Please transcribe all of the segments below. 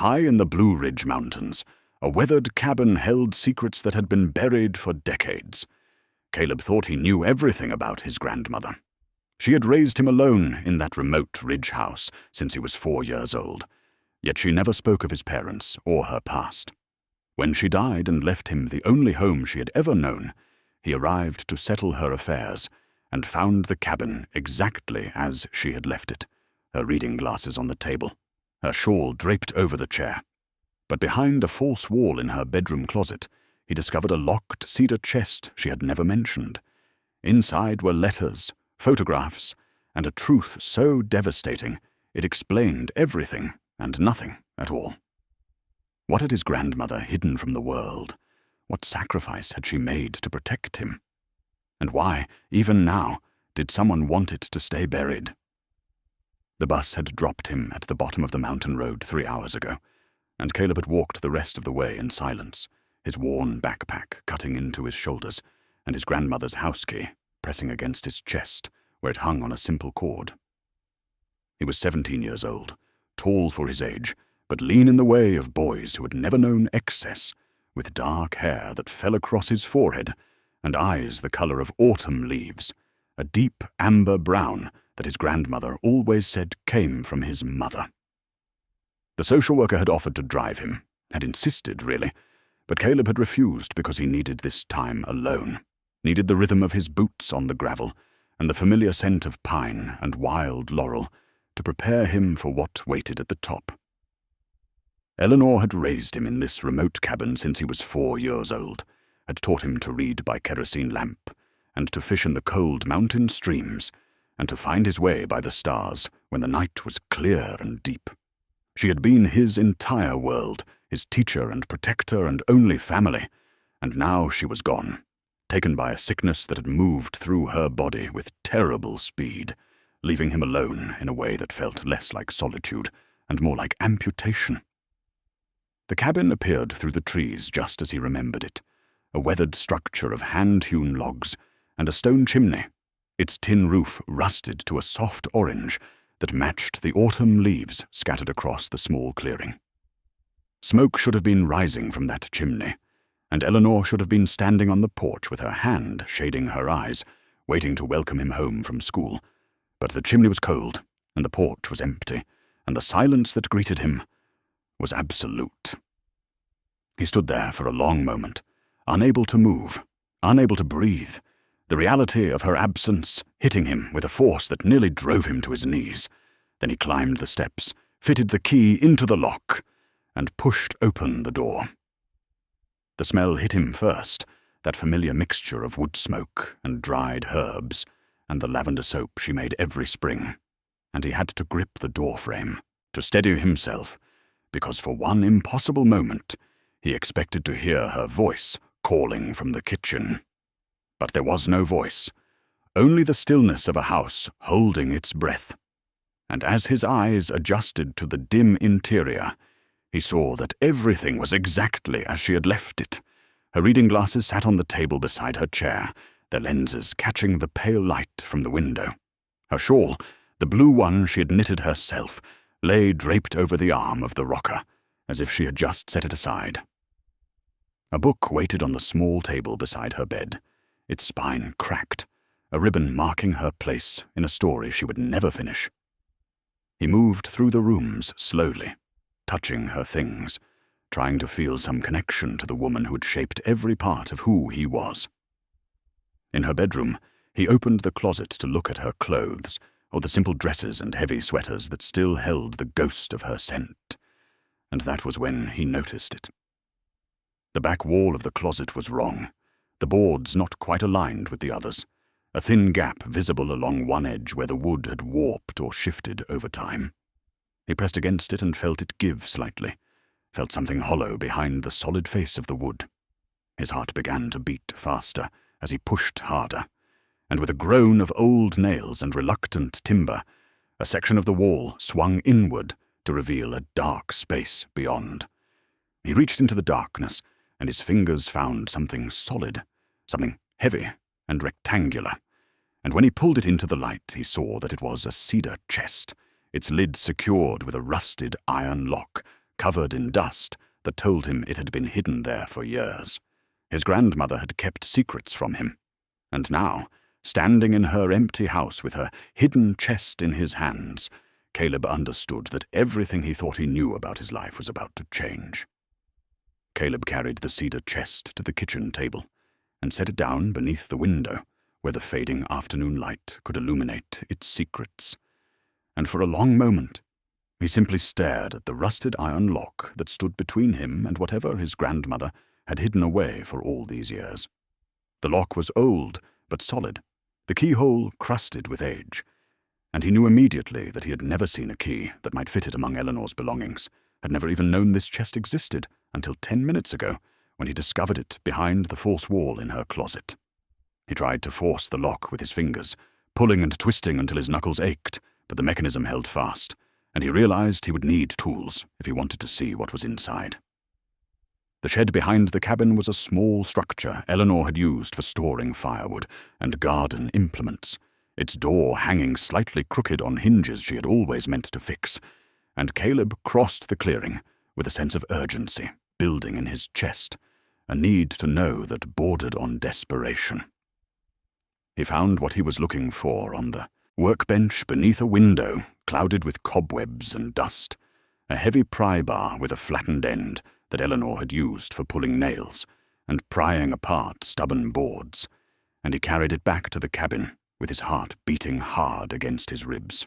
High in the Blue Ridge Mountains, a weathered cabin held secrets that had been buried for decades. Caleb thought he knew everything about his grandmother. She had raised him alone in that remote ridge house since he was 4 years old, yet she never spoke of his parents or her past. When she died and left him the only home she had ever known, he arrived to settle her affairs and found the cabin exactly as she had left it, her reading glasses on the table, her shawl draped over the chair. But behind a false wall in her bedroom closet, he discovered a locked cedar chest she had never mentioned. Inside were letters, photographs, and a truth so devastating it explained everything and nothing at all. What had his grandmother hidden from the world? What sacrifice had she made to protect him? And why, even now, did someone want it to stay buried? The bus had dropped him at the bottom of the mountain road 3 hours ago, and Caleb had walked the rest of the way in silence, his worn backpack cutting into his shoulders, and his grandmother's house key pressing against his chest where it hung on a simple cord. He was 17 years old, tall for his age, but lean in the way of boys who had never known excess, with dark hair that fell across his forehead and eyes the color of autumn leaves, a deep amber brown that his grandmother always said came from his mother. The social worker had offered to drive him, had insisted, really, but Caleb had refused because he needed this time alone, needed the rhythm of his boots on the gravel and the familiar scent of pine and wild laurel to prepare him for what waited at the top. Eleanor had raised him in this remote cabin since he was 4 years old, had taught him to read by kerosene lamp, and to fish in the cold mountain streams, and to find his way by the stars when the night was clear and deep. She had been his entire world, his teacher and protector and only family, and now she was gone, taken by a sickness that had moved through her body with terrible speed, leaving him alone in a way that felt less like solitude and more like amputation. The cabin appeared through the trees just as he remembered it, a weathered structure of hand-hewn logs and a stone chimney, its tin roof rusted to a soft orange that matched the autumn leaves scattered across the small clearing. Smoke should have been rising from that chimney, and Eleanor should have been standing on the porch with her hand shading her eyes, waiting to welcome him home from school. But the chimney was cold, and the porch was empty, and the silence that greeted him was absolute. He stood there for a long moment, unable to move, unable to breathe, the reality of her absence hitting him with a force that nearly drove him to his knees. Then he climbed the steps, fitted the key into the lock, and pushed open the door. The smell hit him first, that familiar mixture of wood smoke and dried herbs, and the lavender soap she made every spring, and he had to grip the doorframe to steady himself, because for one impossible moment he expected to hear her voice calling from the kitchen. But there was no voice, only the stillness of a house holding its breath. And as his eyes adjusted to the dim interior, he saw that everything was exactly as she had left it. Her reading glasses sat on the table beside her chair, their lenses catching the pale light from the window. Her shawl, the blue one she had knitted herself, lay draped over the arm of the rocker, as if she had just set it aside. A book waited on the small table beside her bed, its spine cracked, a ribbon marking her place in a story she would never finish. He moved through the rooms slowly, touching her things, trying to feel some connection to the woman who had shaped every part of who he was. In her bedroom, he opened the closet to look at her clothes, or the simple dresses and heavy sweaters that still held the ghost of her scent, and that was when he noticed it. The back wall of the closet was wrong, the boards not quite aligned with the others, a thin gap visible along one edge where the wood had warped or shifted over time. He pressed against it and felt it give slightly, felt something hollow behind the solid face of the wood. His heart began to beat faster as he pushed harder, and with a groan of old nails and reluctant timber, a section of the wall swung inward to reveal a dark space beyond. He reached into the darkness, and his fingers found something solid, something heavy and rectangular, and when he pulled it into the light, he saw that it was a cedar chest, its lid secured with a rusted iron lock, covered in dust, that told him it had been hidden there for years. His grandmother had kept secrets from him. And now, standing in her empty house with her hidden chest in his hands, Caleb understood that everything he thought he knew about his life was about to change. Caleb carried the cedar chest to the kitchen table and set it down beneath the window where the fading afternoon light could illuminate its secrets. And for a long moment, he simply stared at the rusted iron lock that stood between him and whatever his grandmother had hidden away for all these years. The lock was old but solid, the keyhole crusted with age, and he knew immediately that he had never seen a key that might fit it among Eleanor's belongings, had never even known this chest existed until 10 minutes ago, when he discovered it behind the false wall in her closet. He tried to force the lock with his fingers, pulling and twisting until his knuckles ached, but the mechanism held fast, and he realized he would need tools if he wanted to see what was inside. The shed behind the cabin was a small structure Eleanor had used for storing firewood and garden implements, its door hanging slightly crooked on hinges she had always meant to fix, and Caleb crossed the clearing with a sense of urgency building in his chest, a need to know that bordered on desperation. He found what he was looking for on the workbench beneath a window clouded with cobwebs and dust, a heavy pry bar with a flattened end that Eleanor had used for pulling nails and prying apart stubborn boards, and he carried it back to the cabin with his heart beating hard against his ribs.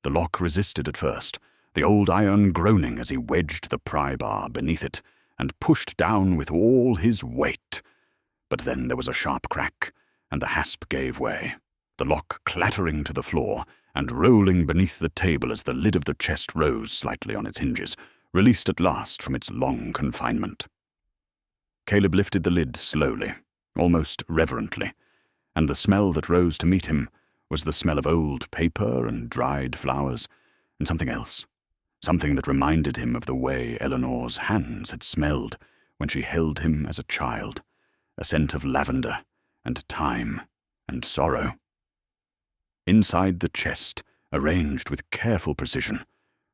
The lock resisted at first, the old iron groaning as he wedged the pry bar beneath it and pushed down with all his weight. But then there was a sharp crack, and the hasp gave way, the lock clattering to the floor and rolling beneath the table as the lid of the chest rose slightly on its hinges, released at last from its long confinement. Caleb lifted the lid slowly, almost reverently, and the smell that rose to meet him was the smell of old paper and dried flowers, and something else, something that reminded him of the way Eleanor's hands had smelled when she held him as a child, a scent of lavender and time and sorrow. Inside the chest, arranged with careful precision,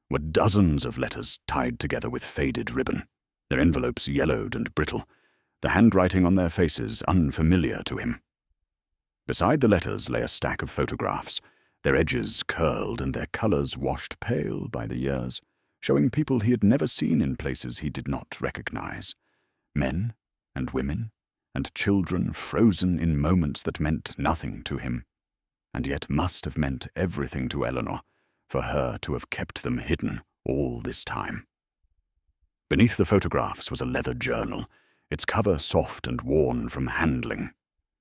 were dozens of letters tied together with faded ribbon, their envelopes yellowed and brittle, the handwriting on their faces unfamiliar to him. Beside the letters lay a stack of photographs, their edges curled and their colors washed pale by the years, showing people he had never seen in places he did not recognize, men and women and children frozen in moments that meant nothing to him, and yet must have meant everything to Eleanor, for her to have kept them hidden all this time. Beneath the photographs was a leather journal, its cover soft and worn from handling,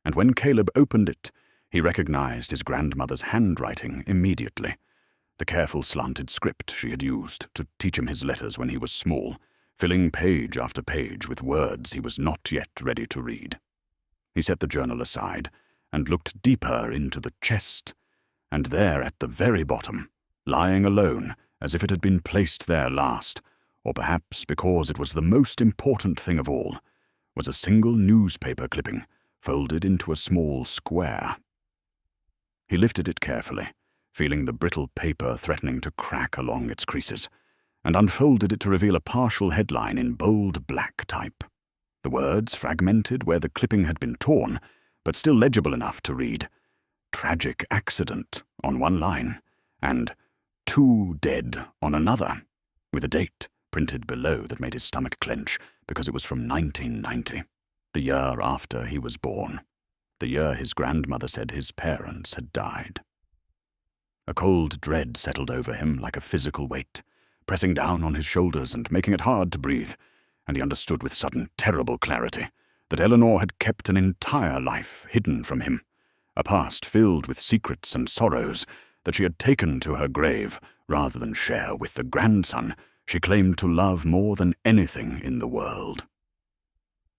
and when Caleb opened it, he recognized his grandmother's handwriting immediately, the careful slanted script she had used to teach him his letters when he was small, filling page after page with words he was not yet ready to read. He set the journal aside and looked deeper into the chest, and there at the very bottom, lying alone as if it had been placed there last, or perhaps because it was the most important thing of all, was a single newspaper clipping folded into a small square. He lifted it carefully, feeling the brittle paper threatening to crack along its creases, and unfolded it to reveal a partial headline in bold black type. The words fragmented where the clipping had been torn, but still legible enough to read, "Tragic accident" on one line, and "Two dead" on another, with a date printed below that made his stomach clench because it was from 1990, the year after he was born, the year his grandmother said his parents had died. A cold dread settled over him like a physical weight, pressing down on his shoulders and making it hard to breathe, and he understood with sudden, terrible clarity that Eleanor had kept an entire life hidden from him, a past filled with secrets and sorrows that she had taken to her grave rather than share with the grandson she claimed to love more than anything in the world.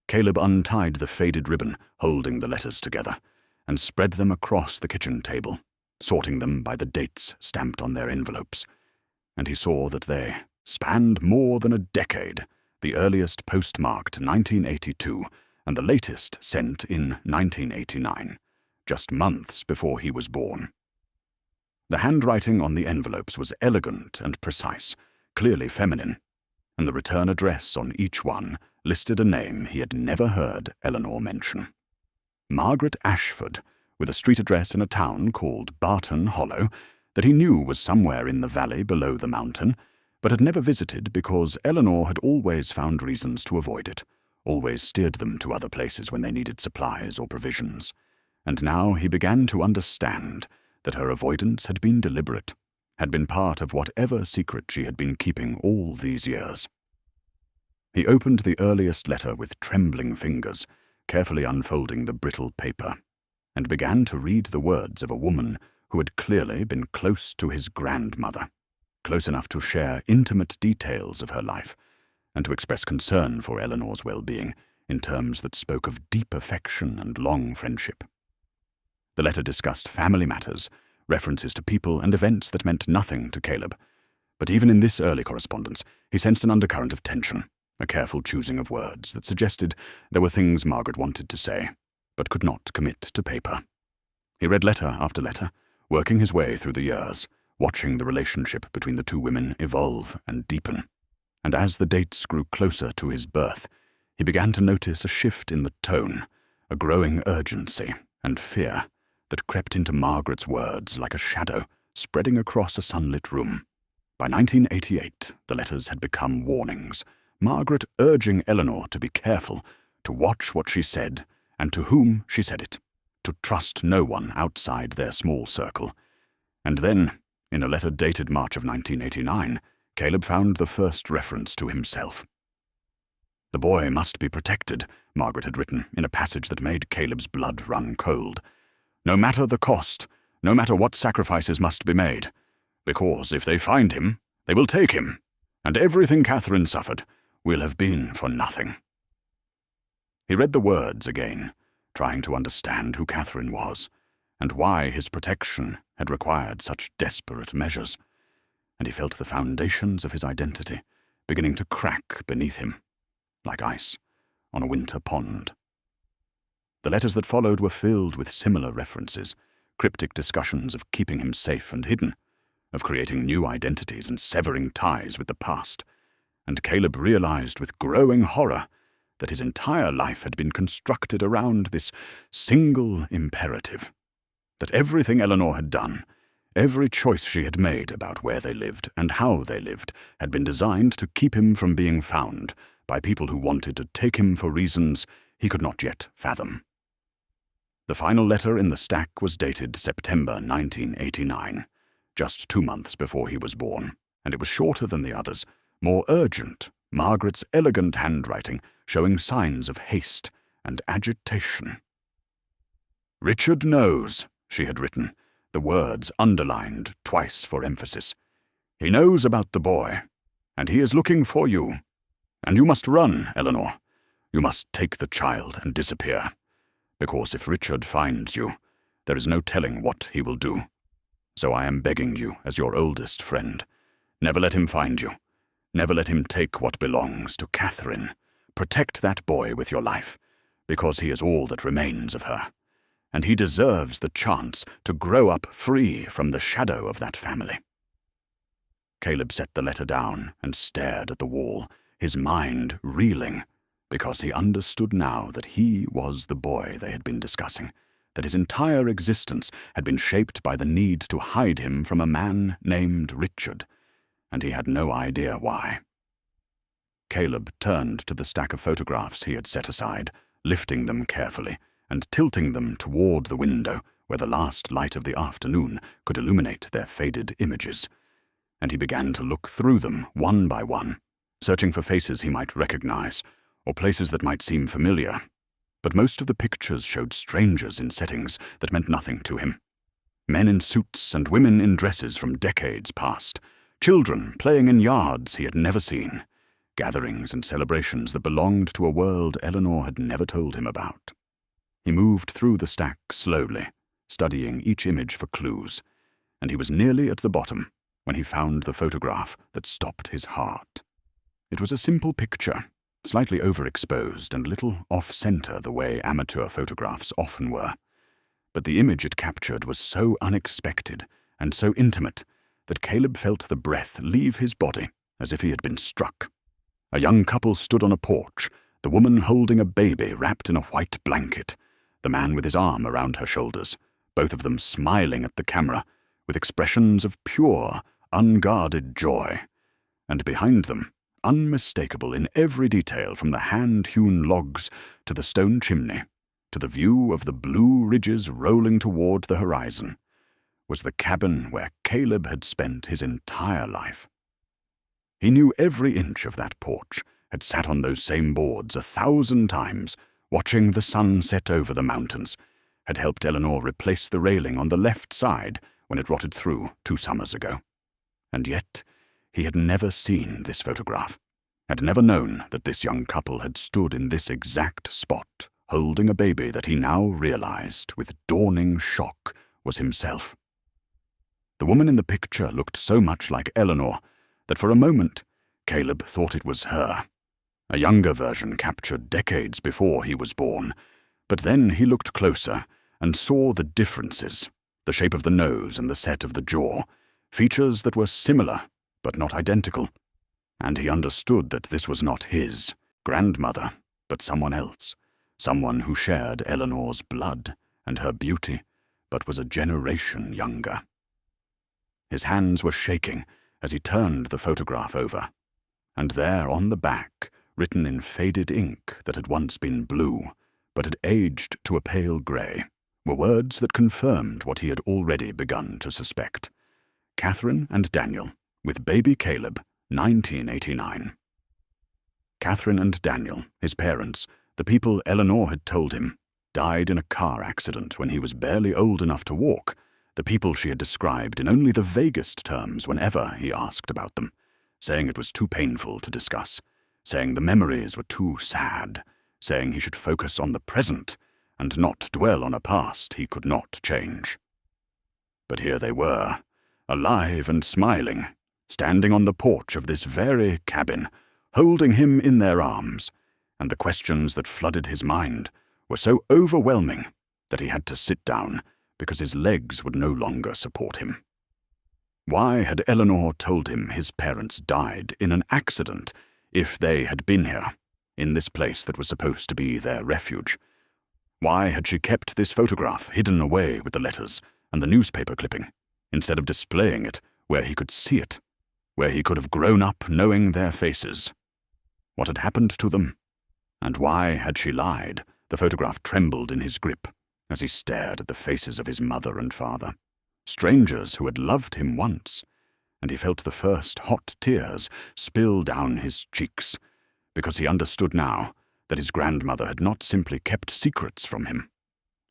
Caleb untied the faded ribbon holding the letters together and spread them across the kitchen table, sorting them by the dates stamped on their envelopes, and he saw that they spanned more than a decade, the earliest postmarked 1982 and the latest sent in 1989, just months before he was born. The handwriting on the envelopes was elegant and precise, clearly feminine, and the return address on each one listed a name he had never heard Eleanor mention. Margaret Ashford, with a street address in a town called Barton Hollow that he knew was somewhere in the valley below the mountain, but had never visited because Eleanor had always found reasons to avoid it, always steered them to other places when they needed supplies or provisions. And now he began to understand that her avoidance had been deliberate, had been part of whatever secret she had been keeping all these years. He opened the earliest letter with trembling fingers, carefully unfolding the brittle paper, and began to read the words of a woman who had clearly been close to his grandmother, close enough to share intimate details of her life, and to express concern for Eleanor's well-being in terms that spoke of deep affection and long friendship. The letter discussed family matters, references to people and events that meant nothing to Caleb, but even in this early correspondence he sensed an undercurrent of tension, a careful choosing of words that suggested there were things Margaret wanted to say, but could not commit to paper. He read letter after letter, working his way through the years, watching the relationship between the two women evolve and deepen. And as the dates grew closer to his birth, he began to notice a shift in the tone, a growing urgency and fear that crept into Margaret's words like a shadow spreading across a sunlit room. By 1988, the letters had become warnings, Margaret urging Eleanor to be careful, to watch what she said, and to whom she said it, to trust no one outside their small circle. And then, in a letter dated March of 1989, Caleb found the first reference to himself. "The boy must be protected," Margaret had written in a passage that made Caleb's blood run cold. "No matter the cost, no matter what sacrifices must be made, because if they find him, they will take him, and everything Catherine suffered will have been for nothing." He read the words again, trying to understand who Catherine was, and why his protection had required such desperate measures, and he felt the foundations of his identity beginning to crack beneath him, like ice on a winter pond. The letters that followed were filled with similar references, cryptic discussions of keeping him safe and hidden, of creating new identities and severing ties with the past, and Caleb realized with growing horror that his entire life had been constructed around this single imperative, that everything Eleanor had done, every choice she had made about where they lived and how they lived, had been designed to keep him from being found by people who wanted to take him for reasons he could not yet fathom. The final letter in the stack was dated September 1989, just 2 months before he was born, and it was shorter than the others, more urgent, Margaret's elegant handwriting showing signs of haste and agitation. "Richard knows," she had written, the words underlined twice for emphasis. "He knows about the boy, and he is looking for you. And you must run, Eleanor. You must take the child and disappear, because if Richard finds you, there is no telling what he will do. So I am begging you as your oldest friend, never let him find you. Never let him take what belongs to Catherine. Protect that boy with your life, because he is all that remains of her, and he deserves the chance to grow up free from the shadow of that family." Caleb set the letter down and stared at the wall, his mind reeling, because he understood now that he was the boy they had been discussing, that his entire existence had been shaped by the need to hide him from a man named Richard, and he had no idea why. Caleb turned to the stack of photographs he had set aside, lifting them carefully and tilting them toward the window where the last light of the afternoon could illuminate their faded images, and he began to look through them one by one, searching for faces he might recognize or places that might seem familiar. But most of the pictures showed strangers in settings that meant nothing to him. Men in suits and women in dresses from decades past, children playing in yards he had never seen, gatherings and celebrations that belonged to a world Eleanor had never told him about. He moved through the stack slowly, studying each image for clues, and he was nearly at the bottom when he found the photograph that stopped his heart. It was a simple picture, slightly overexposed and a little off-center the way amateur photographs often were, but the image it captured was so unexpected and so intimate that Caleb felt the breath leave his body as if he had been struck. A young couple stood on a porch, the woman holding a baby wrapped in a white blanket, the man with his arm around her shoulders, both of them smiling at the camera, with expressions of pure, unguarded joy. And behind them, unmistakable in every detail from the hand-hewn logs to the stone chimney, to the view of the blue ridges rolling toward the horizon, was the cabin where Caleb had spent his entire life. He knew every inch of that porch, had sat on those same boards 1,000 times, watching the sun set over the mountains, had helped Eleanor replace the railing on the left side when it rotted through 2 summers ago. And yet, he had never seen this photograph, had never known that this young couple had stood in this exact spot, holding a baby that he now realized, with dawning shock, was himself. The woman in the picture looked so much like Eleanor that for a moment Caleb thought it was her, a younger version captured decades before he was born. But then he looked closer and saw the differences, the shape of the nose and the set of the jaw, features that were similar but not identical. And he understood that this was not his grandmother, but someone else, someone who shared Eleanor's blood and her beauty, but was a generation younger. His hands were shaking as he turned the photograph over, and there on the back, written in faded ink that had once been blue, but had aged to a pale grey, were words that confirmed what he had already begun to suspect. Catherine and Daniel, with baby Caleb, 1989. Catherine and Daniel, his parents, the people Eleanor had told him, died in a car accident when he was barely old enough to walk, the people she had described in only the vaguest terms whenever he asked about them, saying it was too painful to discuss, saying the memories were too sad, saying he should focus on the present and not dwell on a past he could not change. But here they were, alive and smiling, standing on the porch of this very cabin, holding him in their arms, and the questions that flooded his mind were so overwhelming that he had to sit down because his legs would no longer support him. Why had Eleanor told him his parents died in an accident if they had been here, in this place that was supposed to be their refuge? Why had she kept this photograph hidden away with the letters and the newspaper clipping, instead of displaying it where he could see it, where he could have grown up knowing their faces? What had happened to them? And why had she lied? The photograph trembled in his grip as he stared at the faces of his mother and father, strangers who had loved him once, and he felt the first hot tears spill down his cheeks, because he understood now that his grandmother had not simply kept secrets from him.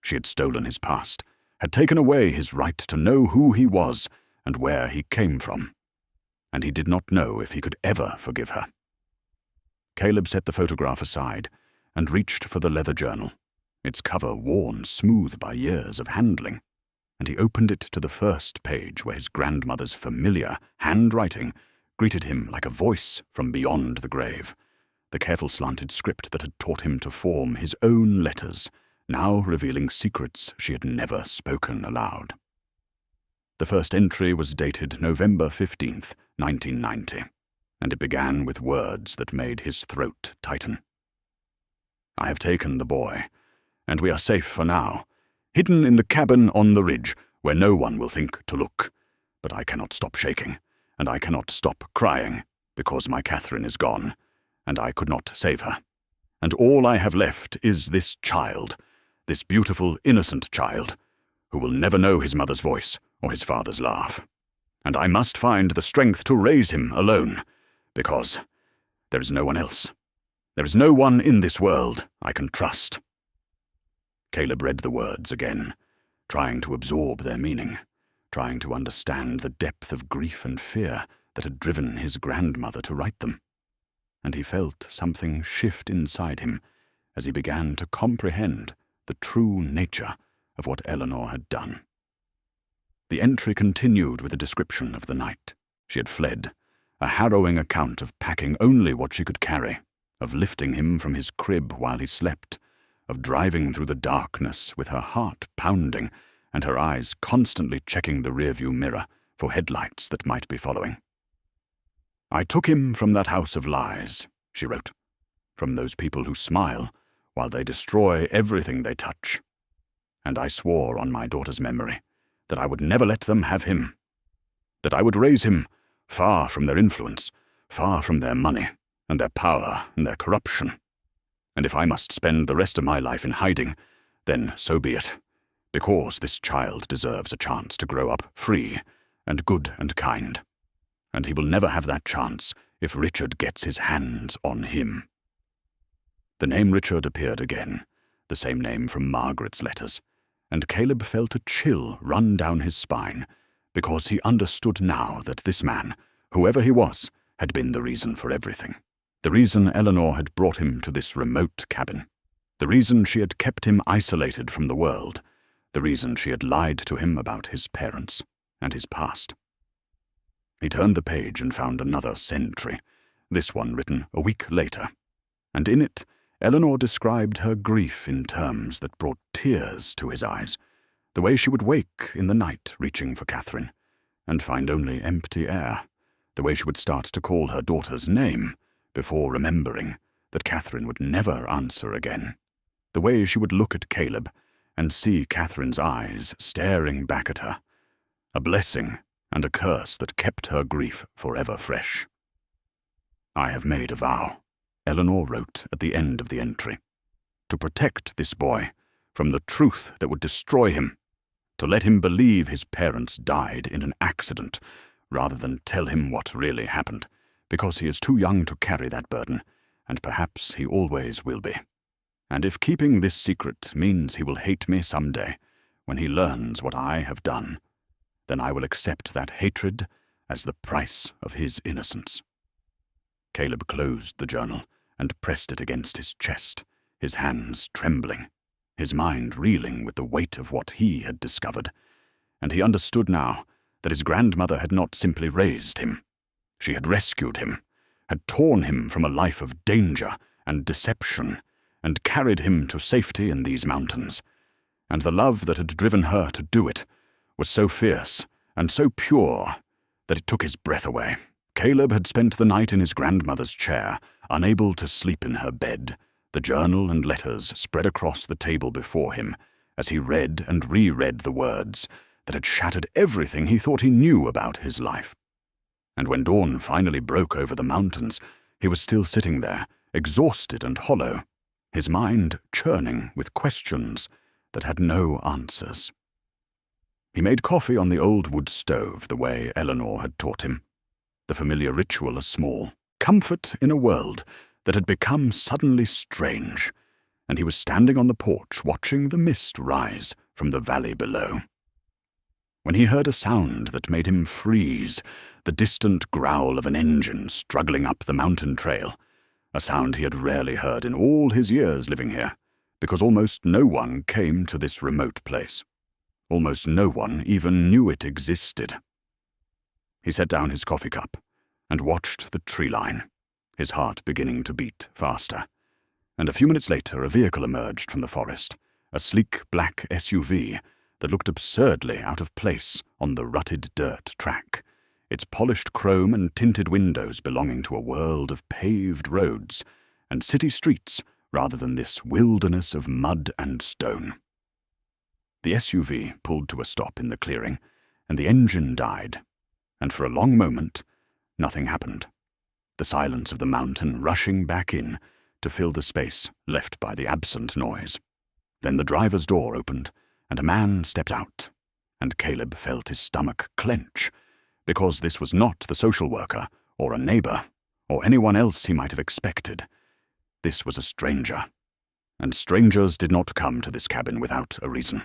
She had stolen his past, had taken away his right to know who he was and where he came from, and he did not know if he could ever forgive her. Caleb set the photograph aside and reached for the leather journal, its cover worn smooth by years of handling, and he opened it to the first page where his grandmother's familiar handwriting greeted him like a voice from beyond the grave, the careful slanted script that had taught him to form his own letters, now revealing secrets she had never spoken aloud. The first entry was dated November 15th, 1990, and it began with words that made his throat tighten. I have taken the boy, and we are safe for now, hidden in the cabin on the ridge where no one will think to look. But I cannot stop shaking, and I cannot stop crying, because my Catherine is gone, and I could not save her. And all I have left is this child, this beautiful, innocent child, who will never know his mother's voice or his father's laugh. And I must find the strength to raise him alone, because there is no one else. There is no one in this world I can trust. Caleb read the words again, trying to absorb their meaning, trying to understand the depth of grief and fear that had driven his grandmother to write them. And he felt something shift inside him as he began to comprehend the true nature of what Eleanor had done. The entry continued with a description of the night. She had fled, a harrowing account of packing only what she could carry, of lifting him from his crib while he slept, of driving through the darkness with her heart pounding and her eyes constantly checking the rearview mirror for headlights that might be following. I took him from that house of lies, she wrote, "from those people who smile while they destroy everything they touch. And I swore on my daughter's memory that I would never let them have him, that I would raise him far from their influence, far from their money and their power and their corruption. And if I must spend the rest of my life in hiding, then so be it, because this child deserves a chance to grow up free and good and kind. And he will never have that chance if Richard gets his hands on him." The name Richard appeared again, the same name from Margaret's letters, and Caleb felt a chill run down his spine, because he understood now that this man, whoever he was, had been the reason for everything. The reason Eleanor had brought him to this remote cabin. The reason she had kept him isolated from the world. The reason she had lied to him about his parents and his past. He turned the page and found another sentry, this one written a week later, and in it Eleanor described her grief in terms that brought tears to his eyes, the way she would wake in the night reaching for Catherine, and find only empty air, the way she would start to call her daughter's name before remembering that Catherine would never answer again, the way she would look at Caleb and see Catherine's eyes staring back at her, a blessing and a curse that kept her grief forever fresh. "I have made a vow," Eleanor wrote at the end of the entry, "to protect this boy from the truth that would destroy him, to let him believe his parents died in an accident rather than tell him what really happened, because he is too young to carry that burden, and perhaps he always will be. And if keeping this secret means he will hate me someday, when he learns what I have done, then I will accept that hatred as the price of his innocence." Caleb closed the journal and pressed it against his chest, his hands trembling, his mind reeling with the weight of what he had discovered, and he understood now that his grandmother had not simply raised him. She had rescued him, had torn him from a life of danger and deception, and carried him to safety in these mountains, and the love that had driven her to do it was so fierce and so pure that it took his breath away. Caleb had spent the night in his grandmother's chair, unable to sleep in her bed, the journal and letters spread across the table before him, as he read and reread the words that had shattered everything he thought he knew about his life. And when dawn finally broke over the mountains, he was still sitting there, exhausted and hollow, his mind churning with questions that had no answers. He made coffee on the old wood stove the way Eleanor had taught him, the familiar ritual a small comfort in a world that had become suddenly strange, and he was standing on the porch watching the mist rise from the valley below, when he heard a sound that made him freeze, the distant growl of an engine struggling up the mountain trail, a sound he had rarely heard in all his years living here, because almost no one came to this remote place. Almost no one even knew it existed. He set down his coffee cup and watched the tree line, his heart beginning to beat faster. And a few minutes later a vehicle emerged from the forest, a sleek black SUV that looked absurdly out of place on the rutted dirt track, its polished chrome and tinted windows belonging to a world of paved roads and city streets rather than this wilderness of mud and stone. The SUV pulled to a stop in the clearing, and the engine died, and for a long moment nothing happened, the silence of the mountain rushing back in to fill the space left by the absent noise. Then the driver's door opened, and a man stepped out, and Caleb felt his stomach clench, because this was not the social worker, or a neighbor, or anyone else he might have expected. This was a stranger, and strangers did not come to this cabin without a reason.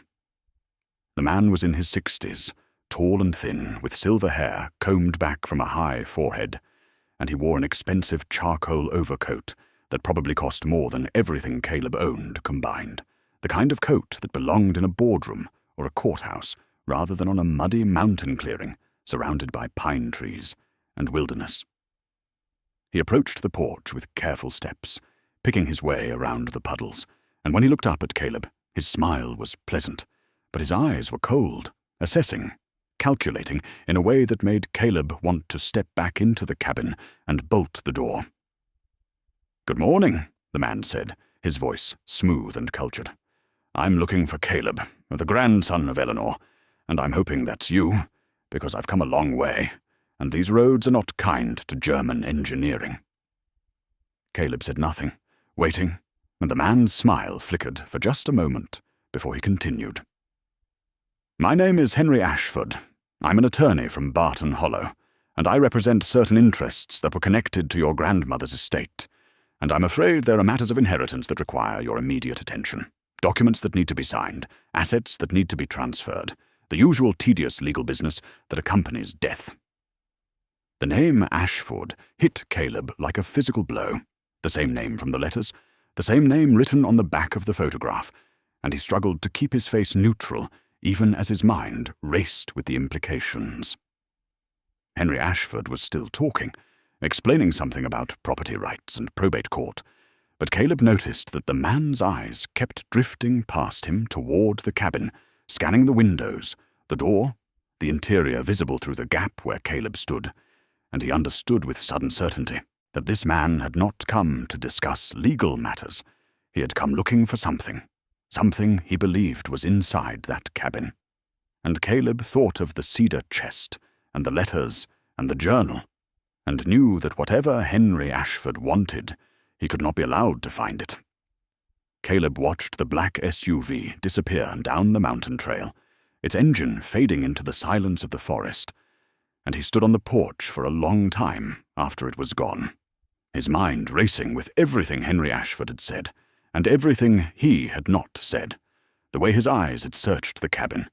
The man was in his 60s, tall and thin, with silver hair combed back from a high forehead, and he wore an expensive charcoal overcoat that probably cost more than everything Caleb owned combined, the kind of coat that belonged in a boardroom or a courthouse rather than on a muddy mountain clearing surrounded by pine trees and wilderness. He approached the porch with careful steps, picking his way around the puddles, and when he looked up at Caleb, his smile was pleasant, but his eyes were cold, assessing, calculating in a way that made Caleb want to step back into the cabin and bolt the door. "Good morning," the man said, his voice smooth and cultured. "I'm looking for Caleb, the grandson of Eleanor, and I'm hoping that's you, because I've come a long way, and these roads are not kind to German engineering." Caleb said nothing, waiting, and the man's smile flickered for just a moment before he continued. "My name is Henry Ashford. I'm an attorney from Barton Hollow, and I represent certain interests that were connected to your grandmother's estate, and I'm afraid there are matters of inheritance that require your immediate attention. Documents that need to be signed, assets that need to be transferred, the usual tedious legal business that accompanies death." The name Ashford hit Caleb like a physical blow. The same name from the letters, the same name written on the back of the photograph, and he struggled to keep his face neutral even as his mind raced with the implications. Henry Ashford was still talking, explaining something about property rights and probate court, but Caleb noticed that the man's eyes kept drifting past him toward the cabin, scanning the windows, the door, the interior visible through the gap where Caleb stood, and he understood with sudden certainty that this man had not come to discuss legal matters. He had come looking for something he believed was inside that cabin. And Caleb thought of the cedar chest, and the letters, and the journal, and knew that whatever Henry Ashford wanted, he could not be allowed to find it. Caleb watched the black SUV disappear down the mountain trail, its engine fading into the silence of the forest, and he stood on the porch for a long time after it was gone, his mind racing with everything Henry Ashford had said, and everything he had not said, the way his eyes had searched the cabin,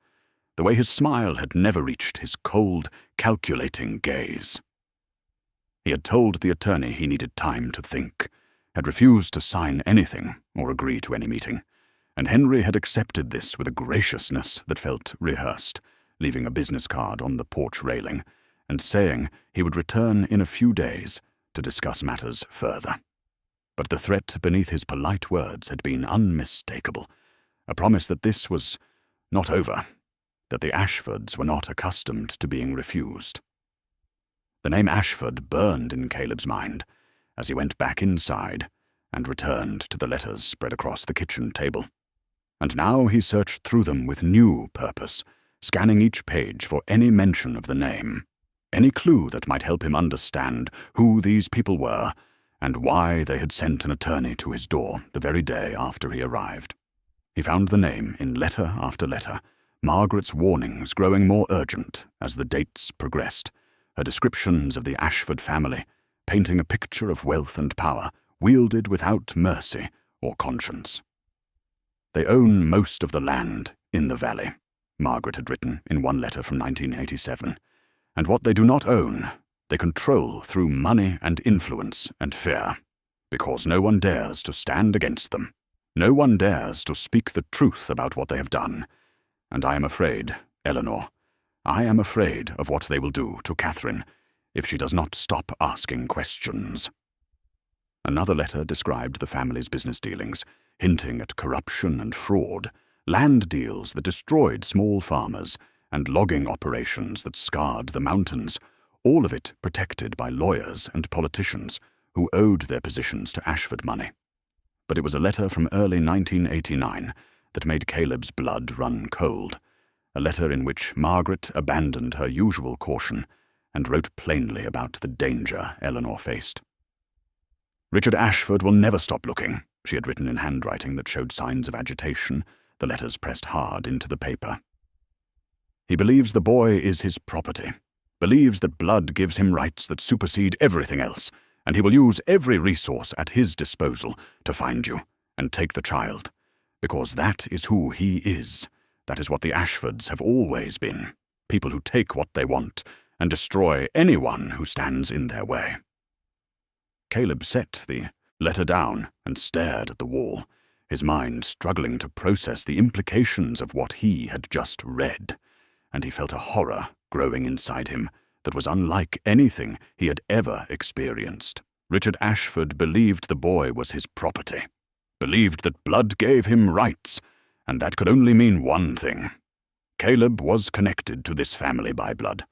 the way his smile had never reached his cold, calculating gaze. He had told the attorney he needed time to think, had refused to sign anything or agree to any meeting, and Henry had accepted this with a graciousness that felt rehearsed, leaving a business card on the porch railing and saying he would return in a few days to discuss matters further. But the threat beneath his polite words had been unmistakable, a promise that this was not over, that the Ashfords were not accustomed to being refused. The name Ashford burned in Caleb's mind as he went back inside and returned to the letters spread across the kitchen table. And now he searched through them with new purpose, scanning each page for any mention of the name, any clue that might help him understand who these people were and why they had sent an attorney to his door the very day after he arrived. He found the name in letter after letter, Margaret's warnings growing more urgent as the dates progressed, her descriptions of the Ashford family, painting a picture of wealth and power wielded without mercy or conscience. "They own most of the land in the valley," Margaret had written in one letter from 1987, "and what they do not own, they control through money and influence and fear, because no one dares to stand against them. No one dares to speak the truth about what they have done, and I am afraid, Eleanor, I am afraid of what they will do to Catherine if she does not stop asking questions." Another letter described the family's business dealings, hinting at corruption and fraud, land deals that destroyed small farmers, and logging operations that scarred the mountains, all of it protected by lawyers and politicians who owed their positions to Ashford money. But it was a letter from early 1989 that made Caleb's blood run cold, a letter in which Margaret abandoned her usual caution and wrote plainly about the danger Eleanor faced. "Richard Ashford will never stop looking," she had written in handwriting that showed signs of agitation, the letters pressed hard into the paper. "He believes the boy is his property, believes that blood gives him rights that supersede everything else, and he will use every resource at his disposal to find you and take the child, because that is who he is. That is what the Ashfords have always been, people who take what they want and destroy anyone who stands in their way." Caleb set the letter down and stared at the wall, his mind struggling to process the implications of what he had just read, and he felt a horror growing inside him that was unlike anything he had ever experienced. Richard Ashford believed the boy was his property, believed that blood gave him rights, and that could only mean one thing. Caleb was connected to this family by blood,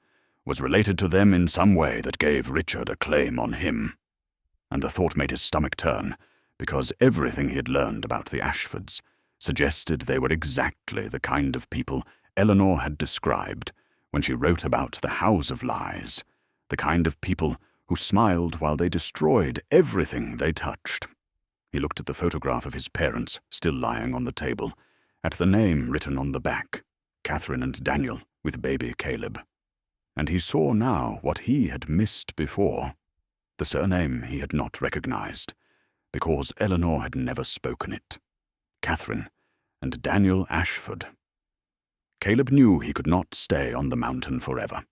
was related to them in some way that gave Richard a claim on him. and the thought made his stomach turn, because everything he had learned about the Ashfords suggested they were exactly the kind of people Eleanor had described when she wrote about the House of Lies, the kind of people who smiled while they destroyed everything they touched. He looked at the photograph of his parents still lying on the table, at the name written on the back, Catherine and Daniel with baby Caleb. And he saw now what he had missed before, the surname he had not recognized, because Eleanor had never spoken it. Catherine and Daniel Ashford. Caleb knew he could not stay on the mountain forever,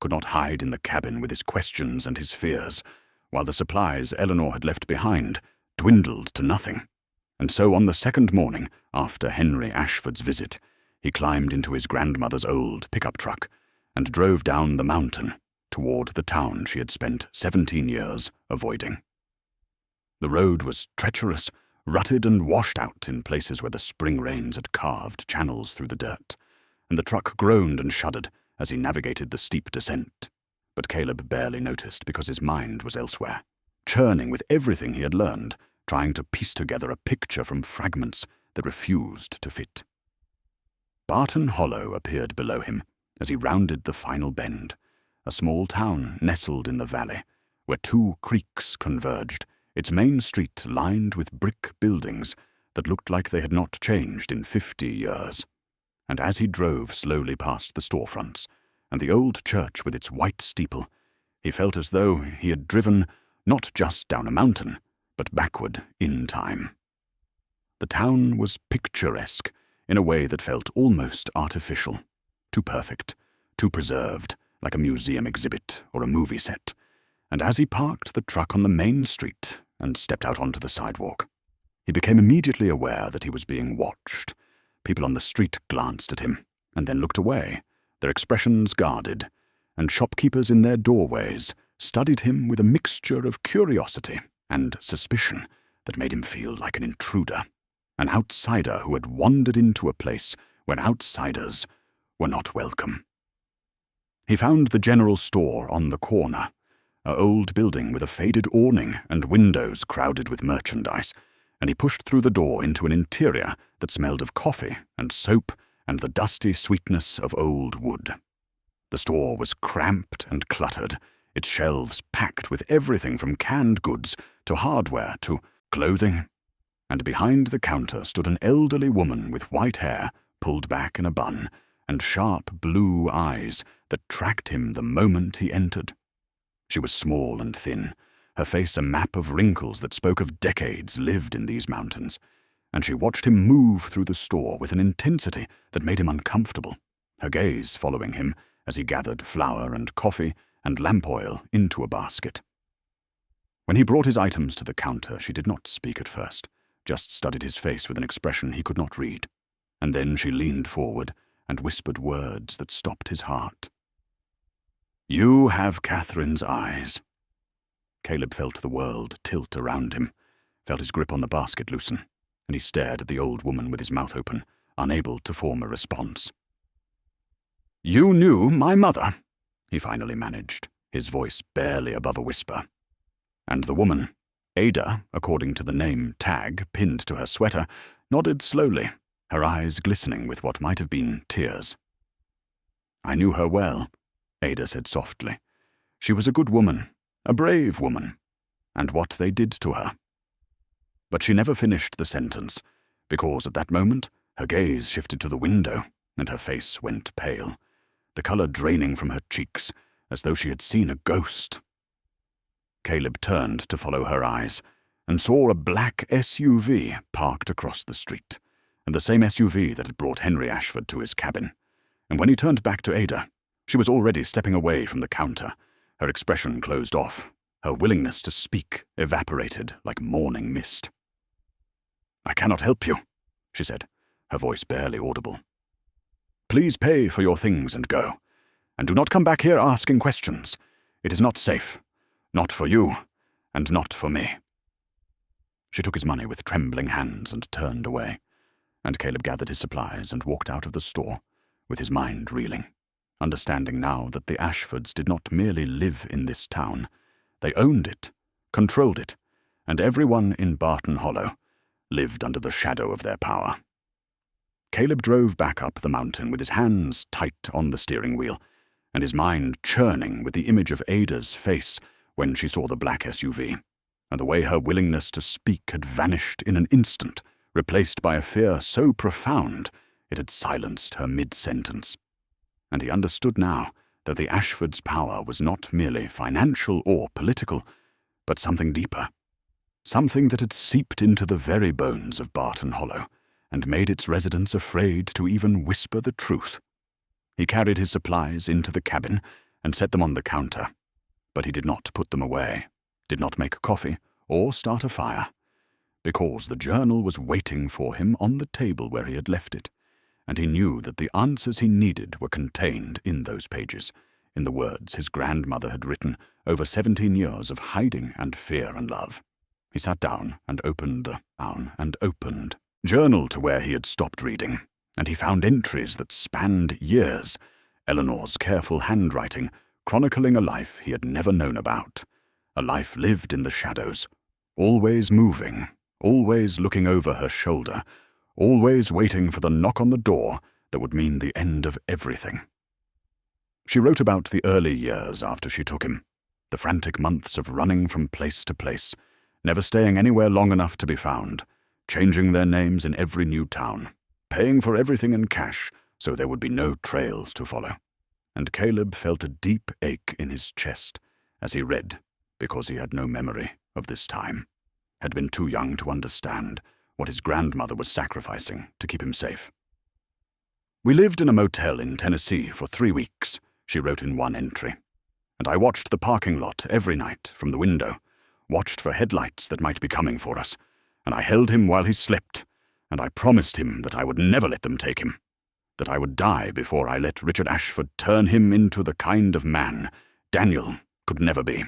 could not hide in the cabin with his questions and his fears, while the supplies Eleanor had left behind dwindled to nothing. And so on the second morning after Henry Ashford's visit, he climbed into his grandmother's old pickup truck and drove down the mountain toward the town she had spent 17 years avoiding. The road was treacherous, rutted and washed out in places where the spring rains had carved channels through the dirt, and the truck groaned and shuddered as he navigated the steep descent. But Caleb barely noticed because his mind was elsewhere, churning with everything he had learned, trying to piece together a picture from fragments that refused to fit. Barton Hollow appeared below him as he rounded the final bend, a small town nestled in the valley, where two creeks converged, its main street lined with brick buildings that looked like they had not changed in 50 years. And as he drove slowly past the storefronts and the old church with its white steeple, he felt as though he had driven not just down a mountain, but backward in time. The town was picturesque in a way that felt almost artificial, too perfect, too preserved, like a museum exhibit or a movie set. And as he parked the truck on the main street and stepped out onto the sidewalk, he became immediately aware that he was being watched. People on the street glanced at him and then looked away, their expressions guarded, and shopkeepers in their doorways studied him with a mixture of curiosity and suspicion that made him feel like an intruder, an outsider who had wandered into a place where outsiders were not welcome. He found the general store on the corner, an old building with a faded awning and windows crowded with merchandise, and he pushed through the door into an interior that smelled of coffee and soap and the dusty sweetness of old wood. The store was cramped and cluttered, its shelves packed with everything from canned goods to hardware to clothing, and behind the counter stood an elderly woman with white hair pulled back in a bun and sharp blue eyes that tracked him the moment he entered. She was small and thin, her face a map of wrinkles that spoke of decades lived in these mountains, and she watched him move through the store with an intensity that made him uncomfortable, her gaze following him as he gathered flour and coffee and lamp oil into a basket. When he brought his items to the counter, she did not speak at first, just studied his face with an expression he could not read, and then she leaned forward and whispered words that stopped his heart. "You have Catherine's eyes." Caleb felt the world tilt around him, felt his grip on the basket loosen, and he stared at the old woman with his mouth open, unable to form a response. "You knew my mother," he finally managed, his voice barely above a whisper. And the woman, Ada, according to the name tag pinned to her sweater, nodded slowly, her eyes glistening with what might have been tears. "I knew her well," Ada said softly. "She was a good woman, a brave woman, and what they did to her." But she never finished the sentence, because at that moment her gaze shifted to the window and her face went pale, the color draining from her cheeks as though she had seen a ghost. Caleb turned to follow her eyes and saw a black SUV parked across the street, and the same SUV that had brought Henry Ashford to his cabin. And when he turned back to Ada, she was already stepping away from the counter, her expression closed off, her willingness to speak evaporated like morning mist. "I cannot help you," she said, her voice barely audible. "Please pay for your things and go, and do not come back here asking questions. It is not safe. Not for you, and not for me." She took his money with trembling hands and turned away, and Caleb gathered his supplies and walked out of the store, with his mind reeling, understanding now that the Ashfords did not merely live in this town. They owned it, controlled it, and everyone in Barton Hollow lived under the shadow of their power. Caleb drove back up the mountain with his hands tight on the steering wheel, and his mind churning with the image of Ada's face when she saw the black SUV, and the way her willingness to speak had vanished in an instant, replaced by a fear so profound it had silenced her mid-sentence. And he understood now that the Ashfords' power was not merely financial or political, but something deeper, something that had seeped into the very bones of Barton Hollow and made its residents afraid to even whisper the truth. He carried his supplies into the cabin and set them on the counter, but he did not put them away, did not make coffee or start a fire, because the journal was waiting for him on the table where he had left it, and he knew that the answers he needed were contained in those pages, in the words his grandmother had written over 17 years of hiding and fear and love. He sat down and opened the journal to where he had stopped reading, and he found entries that spanned years, Eleanor's careful handwriting chronicling a life he had never known about, a life lived in the shadows, always moving, always looking over her shoulder, always waiting for the knock on the door that would mean the end of everything. She wrote about the early years after she took him, the frantic months of running from place to place, never staying anywhere long enough to be found, changing their names in every new town, paying for everything in cash so there would be no trails to follow. And Caleb felt a deep ache in his chest as he read, because he had no memory of this time, had been too young to understand what his grandmother was sacrificing to keep him safe. "We lived in a motel in Tennessee for 3 weeks," she wrote in one entry, "and I watched the parking lot every night from the window, watched for headlights that might be coming for us, and I held him while he slept, and I promised him that I would never let them take him, that I would die before I let Richard Ashford turn him into the kind of man Daniel could never be."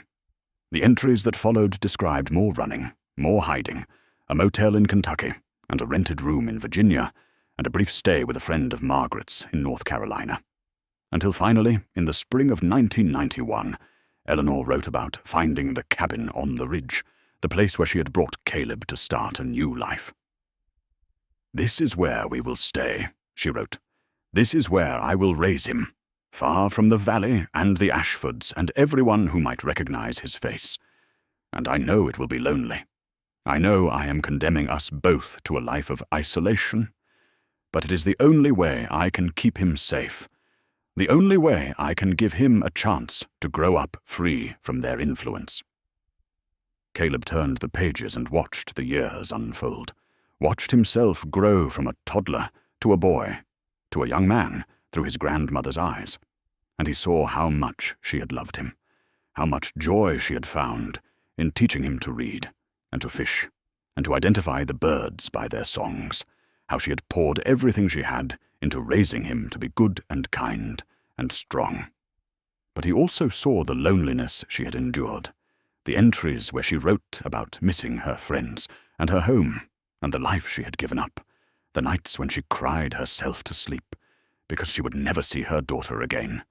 The entries that followed described more running, more hiding, a motel in Kentucky, and a rented room in Virginia, and a brief stay with a friend of Margaret's in North Carolina. Until finally, in the spring of 1991, Eleanor wrote about finding the cabin on the ridge, the place where she had brought Caleb to start a new life. "This is where we will stay," she wrote. "This is where I will raise him, far from the valley and the Ashfords and everyone who might recognize his face. And I know it will be lonely. I know I am condemning us both to a life of isolation, but it is the only way I can keep him safe, the only way I can give him a chance to grow up free from their influence." Caleb turned the pages and watched the years unfold, watched himself grow from a toddler to a boy, to a young man through his grandmother's eyes, and he saw how much she had loved him, how much joy she had found in teaching him to read and to fish and to identify the birds by their songs, how she had poured everything she had into raising him to be good and kind and strong. But he also saw the loneliness she had endured, the entries where she wrote about missing her friends and her home and the life she had given up, the nights when she cried herself to sleep because she would never see her daughter again,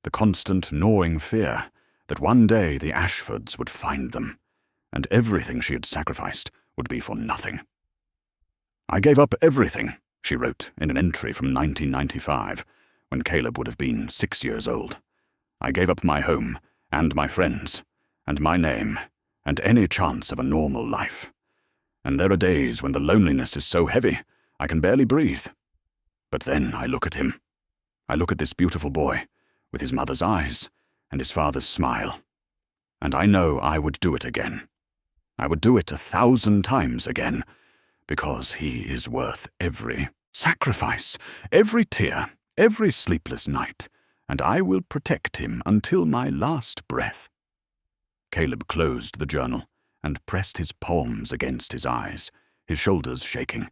the constant gnawing fear that one day the Ashfords would find them, and everything she had sacrificed would be for nothing. "I gave up everything," she wrote in an entry from 1995, when Caleb would have been 6 years old. "I gave up my home, and my friends, and my name, and any chance of a normal life. And there are days when the loneliness is so heavy I can barely breathe. But then I look at him. I look at this beautiful boy, with his mother's eyes and his father's smile, and I know I would do it again. I would do it 1,000 times again, because he is worth every sacrifice, every tear, every sleepless night, and I will protect him until my last breath." Caleb closed the journal and pressed his palms against his eyes, his shoulders shaking,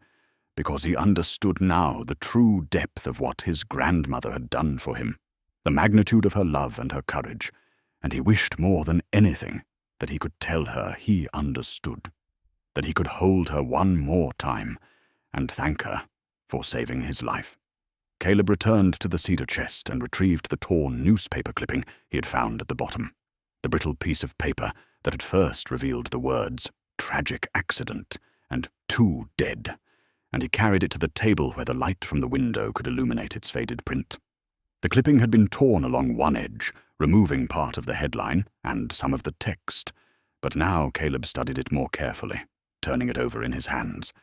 because he understood now the true depth of what his grandmother had done for him, the magnitude of her love and her courage, and he wished more than anything that he could tell her he understood, that he could hold her one more time and thank her for saving his life. Caleb returned to the cedar chest and retrieved the torn newspaper clipping he had found at the bottom, the brittle piece of paper that had first revealed the words, tragic accident, and 2 dead, and he carried it to the table where the light from the window could illuminate its faded print. The clipping had been torn along one edge, removing part of the headline and some of the text, but now Caleb studied it more carefully, turning it over in his hands,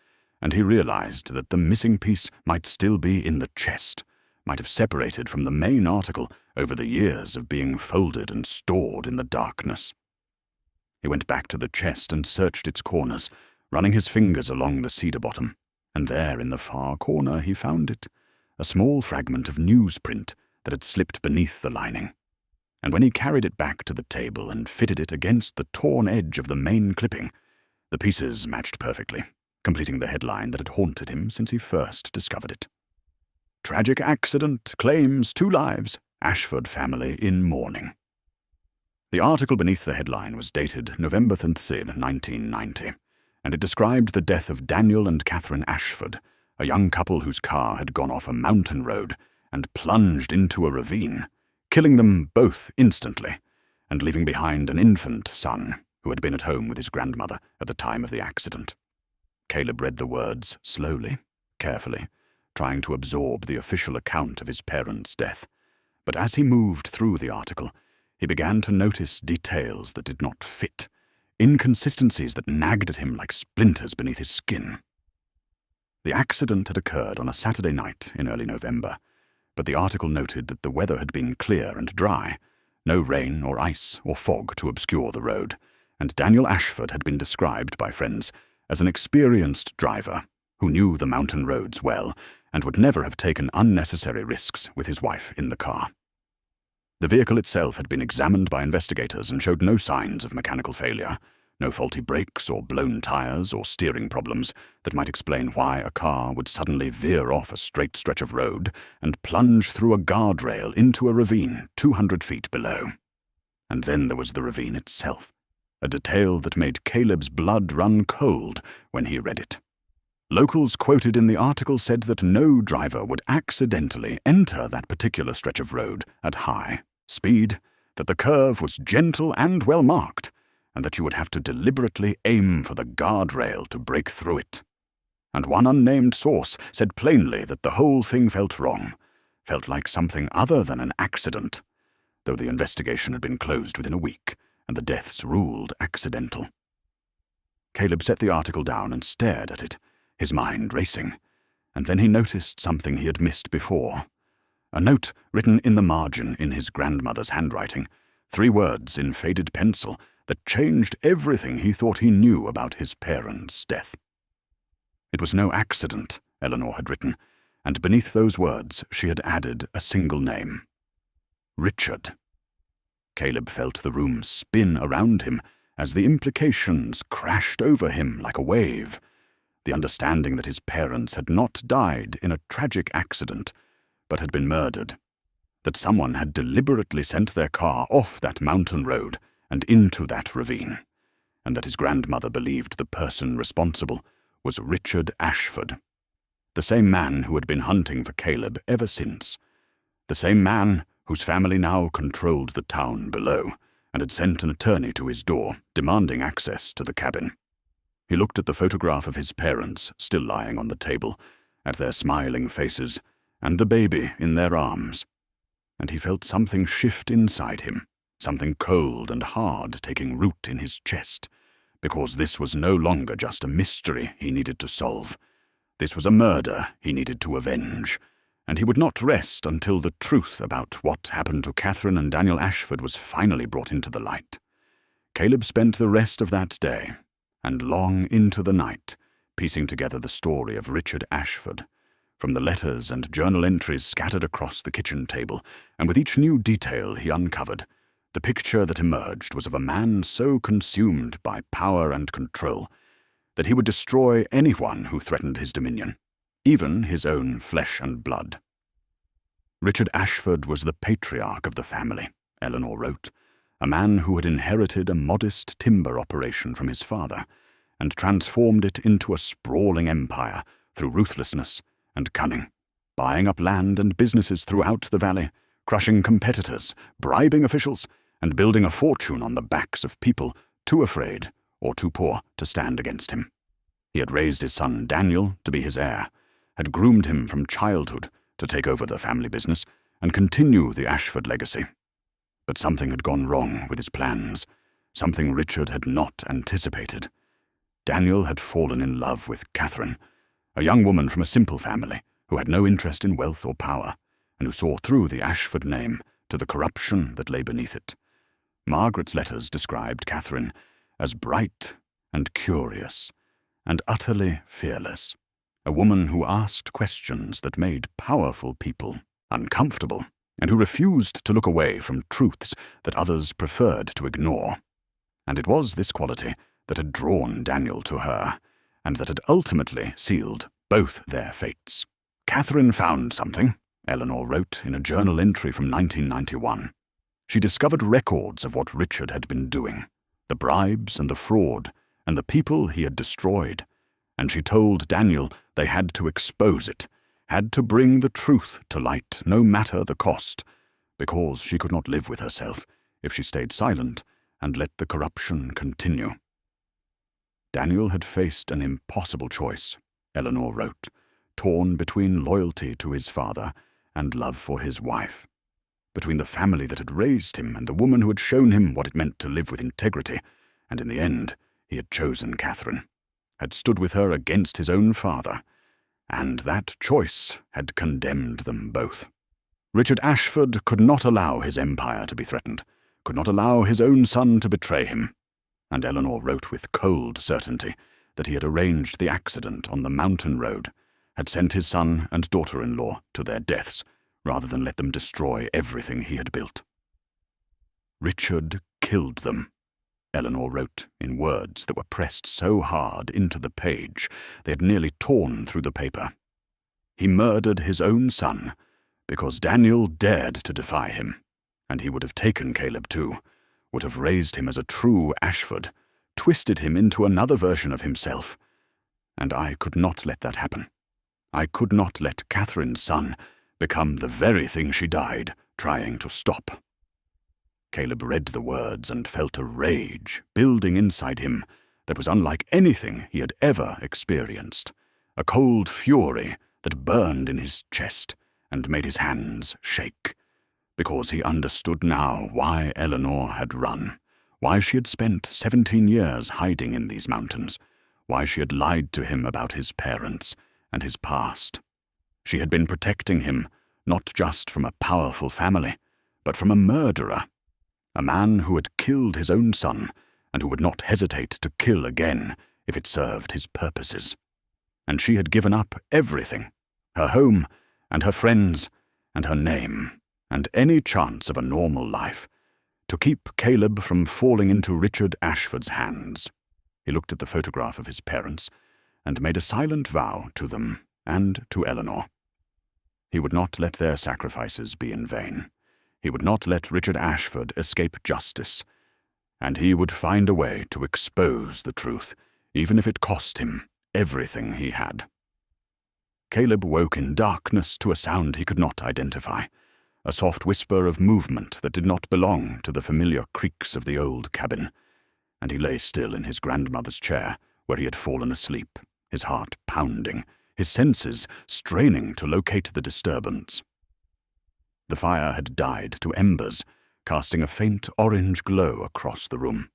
and he realized that the missing piece might still be in the chest, might have separated from the main article over the years of being folded and stored in the darkness. He went back to the chest and searched its corners, running his fingers along the cedar bottom, and there in the far corner he found it, a small fragment of newsprint that had slipped beneath the lining. And when he carried it back to the table and fitted it against the torn edge of the main clipping, the pieces matched perfectly, completing the headline that had haunted him since he first discovered it. Tragic accident claims 2 lives, Ashford family in mourning. The article beneath the headline was dated November 3rd, 1990, and it described the death of Daniel and Catherine Ashford, a young couple whose car had gone off a mountain road and plunged into a ravine, killing them both instantly, and leaving behind an infant son who had been at home with his grandmother at the time of the accident. Caleb read the words slowly, carefully, trying to absorb the official account of his parents' death. But as he moved through the article, he began to notice details that did not fit, inconsistencies that nagged at him like splinters beneath his skin. The accident had occurred on a Saturday night in early November, but the article noted that the weather had been clear and dry, no rain or ice or fog to obscure the road, and Daniel Ashford had been described by friends as an experienced driver who knew the mountain roads well and would never have taken unnecessary risks with his wife in the car. The vehicle itself had been examined by investigators and showed no signs of mechanical failure, no faulty brakes or blown tires or steering problems that might explain why a car would suddenly veer off a straight stretch of road and plunge through a guardrail into a ravine 200 feet below. And then there was the ravine itself, a detail that made Caleb's blood run cold when he read it. Locals quoted in the article said that no driver would accidentally enter that particular stretch of road at high speed, that the curve was gentle and well marked, and that you would have to deliberately aim for the guardrail to break through it. And one unnamed source said plainly that the whole thing felt wrong, felt like something other than an accident, though the investigation had been closed within a week and the deaths ruled accidental. Caleb set the article down and stared at it, his mind racing, and then he noticed something he had missed before. A note written in the margin in his grandmother's handwriting, 3 words in faded pencil that changed everything he thought he knew about his parents' death. It was no accident, Eleanor had written, and beneath those words she had added a single name: Richard. Caleb felt the room spin around him as the implications crashed over him like a wave. The understanding that his parents had not died in a tragic accident, but had been murdered, that someone had deliberately sent their car off that mountain road and into that ravine, and that his grandmother believed the person responsible was Richard Ashford, the same man who had been hunting for Caleb ever since, the same man whose family now controlled the town below and had sent an attorney to his door demanding access to the cabin. He looked at the photograph of his parents still lying on the table, at their smiling faces, and the baby in their arms, and he felt something shift inside him, something cold and hard taking root in his chest, because this was no longer just a mystery he needed to solve. This was a murder he needed to avenge, and he would not rest until the truth about what happened to Catherine and Daniel Ashford was finally brought into the light. Caleb spent the rest of that day, and long into the night, piecing together the story of Richard Ashford, from the letters and journal entries scattered across the kitchen table, and with each new detail he uncovered, the picture that emerged was of a man so consumed by power and control that he would destroy anyone who threatened his dominion, even his own flesh and blood. Richard Ashford was the patriarch of the family, Eleanor wrote, a man who had inherited a modest timber operation from his father and transformed it into a sprawling empire through ruthlessness and cunning, buying up land and businesses throughout the valley, crushing competitors, bribing officials, and building a fortune on the backs of people too afraid or too poor to stand against him. He had raised his son Daniel to be his heir, had groomed him from childhood to take over the family business and continue the Ashford legacy. But something had gone wrong with his plans, something Richard had not anticipated. Daniel had fallen in love with Catherine, a young woman from a simple family who had no interest in wealth or power, and who saw through the Ashford name to the corruption that lay beneath it. Margaret's letters described Catherine as bright and curious and utterly fearless, a woman who asked questions that made powerful people uncomfortable, and who refused to look away from truths that others preferred to ignore. And it was this quality that had drawn Daniel to her, and that had ultimately sealed both their fates. Catherine found something, Eleanor wrote in a journal entry from 1991. She discovered records of what Richard had been doing, the bribes and the fraud, and the people he had destroyed, and she told Daniel they had to expose it, had to bring the truth to light, no matter the cost, because she could not live with herself if she stayed silent and let the corruption continue. Daniel had faced an impossible choice, Eleanor wrote, torn between loyalty to his father and love for his wife, between the family that had raised him and the woman who had shown him what it meant to live with integrity, and in the end he had chosen Catherine, had stood with her against his own father, and that choice had condemned them both. Richard Ashford could not allow his empire to be threatened, could not allow his own son to betray him, and Eleanor wrote with cold certainty that he had arranged the accident on the mountain road, had sent his son and daughter-in-law to their deaths, rather than let them destroy everything he had built. Richard killed them, Eleanor wrote in words that were pressed so hard into the page they had nearly torn through the paper. He murdered his own son because Daniel dared to defy him, and he would have taken Caleb too, would have raised him as a true Ashford, twisted him into another version of himself. And I could not let that happen. I could not let Catherine's son become the very thing she died trying to stop. Caleb read the words and felt a rage building inside him that was unlike anything he had ever experienced, a cold fury that burned in his chest and made his hands shake, because he understood now why Eleanor had run, why she had spent 17 years hiding in these mountains, why she had lied to him about his parents and his past. She had been protecting him, not just from a powerful family, but from a murderer, a man who had killed his own son and who would not hesitate to kill again if it served his purposes. And she had given up everything, her home and her friends and her name and any chance of a normal life, to keep Caleb from falling into Richard Ashford's hands. He looked at the photograph of his parents and made a silent vow to them and to Eleanor. He would not let their sacrifices be in vain. He would not let Richard Ashford escape justice, and he would find a way to expose the truth, even if it cost him everything he had. Caleb woke in darkness to a sound he could not identify, a soft whisper of movement that did not belong to the familiar creaks of the old cabin, and he lay still in his grandmother's chair where he had fallen asleep, his heart pounding, his senses straining to locate the disturbance. The fire had died to embers, casting a faint orange glow across the room,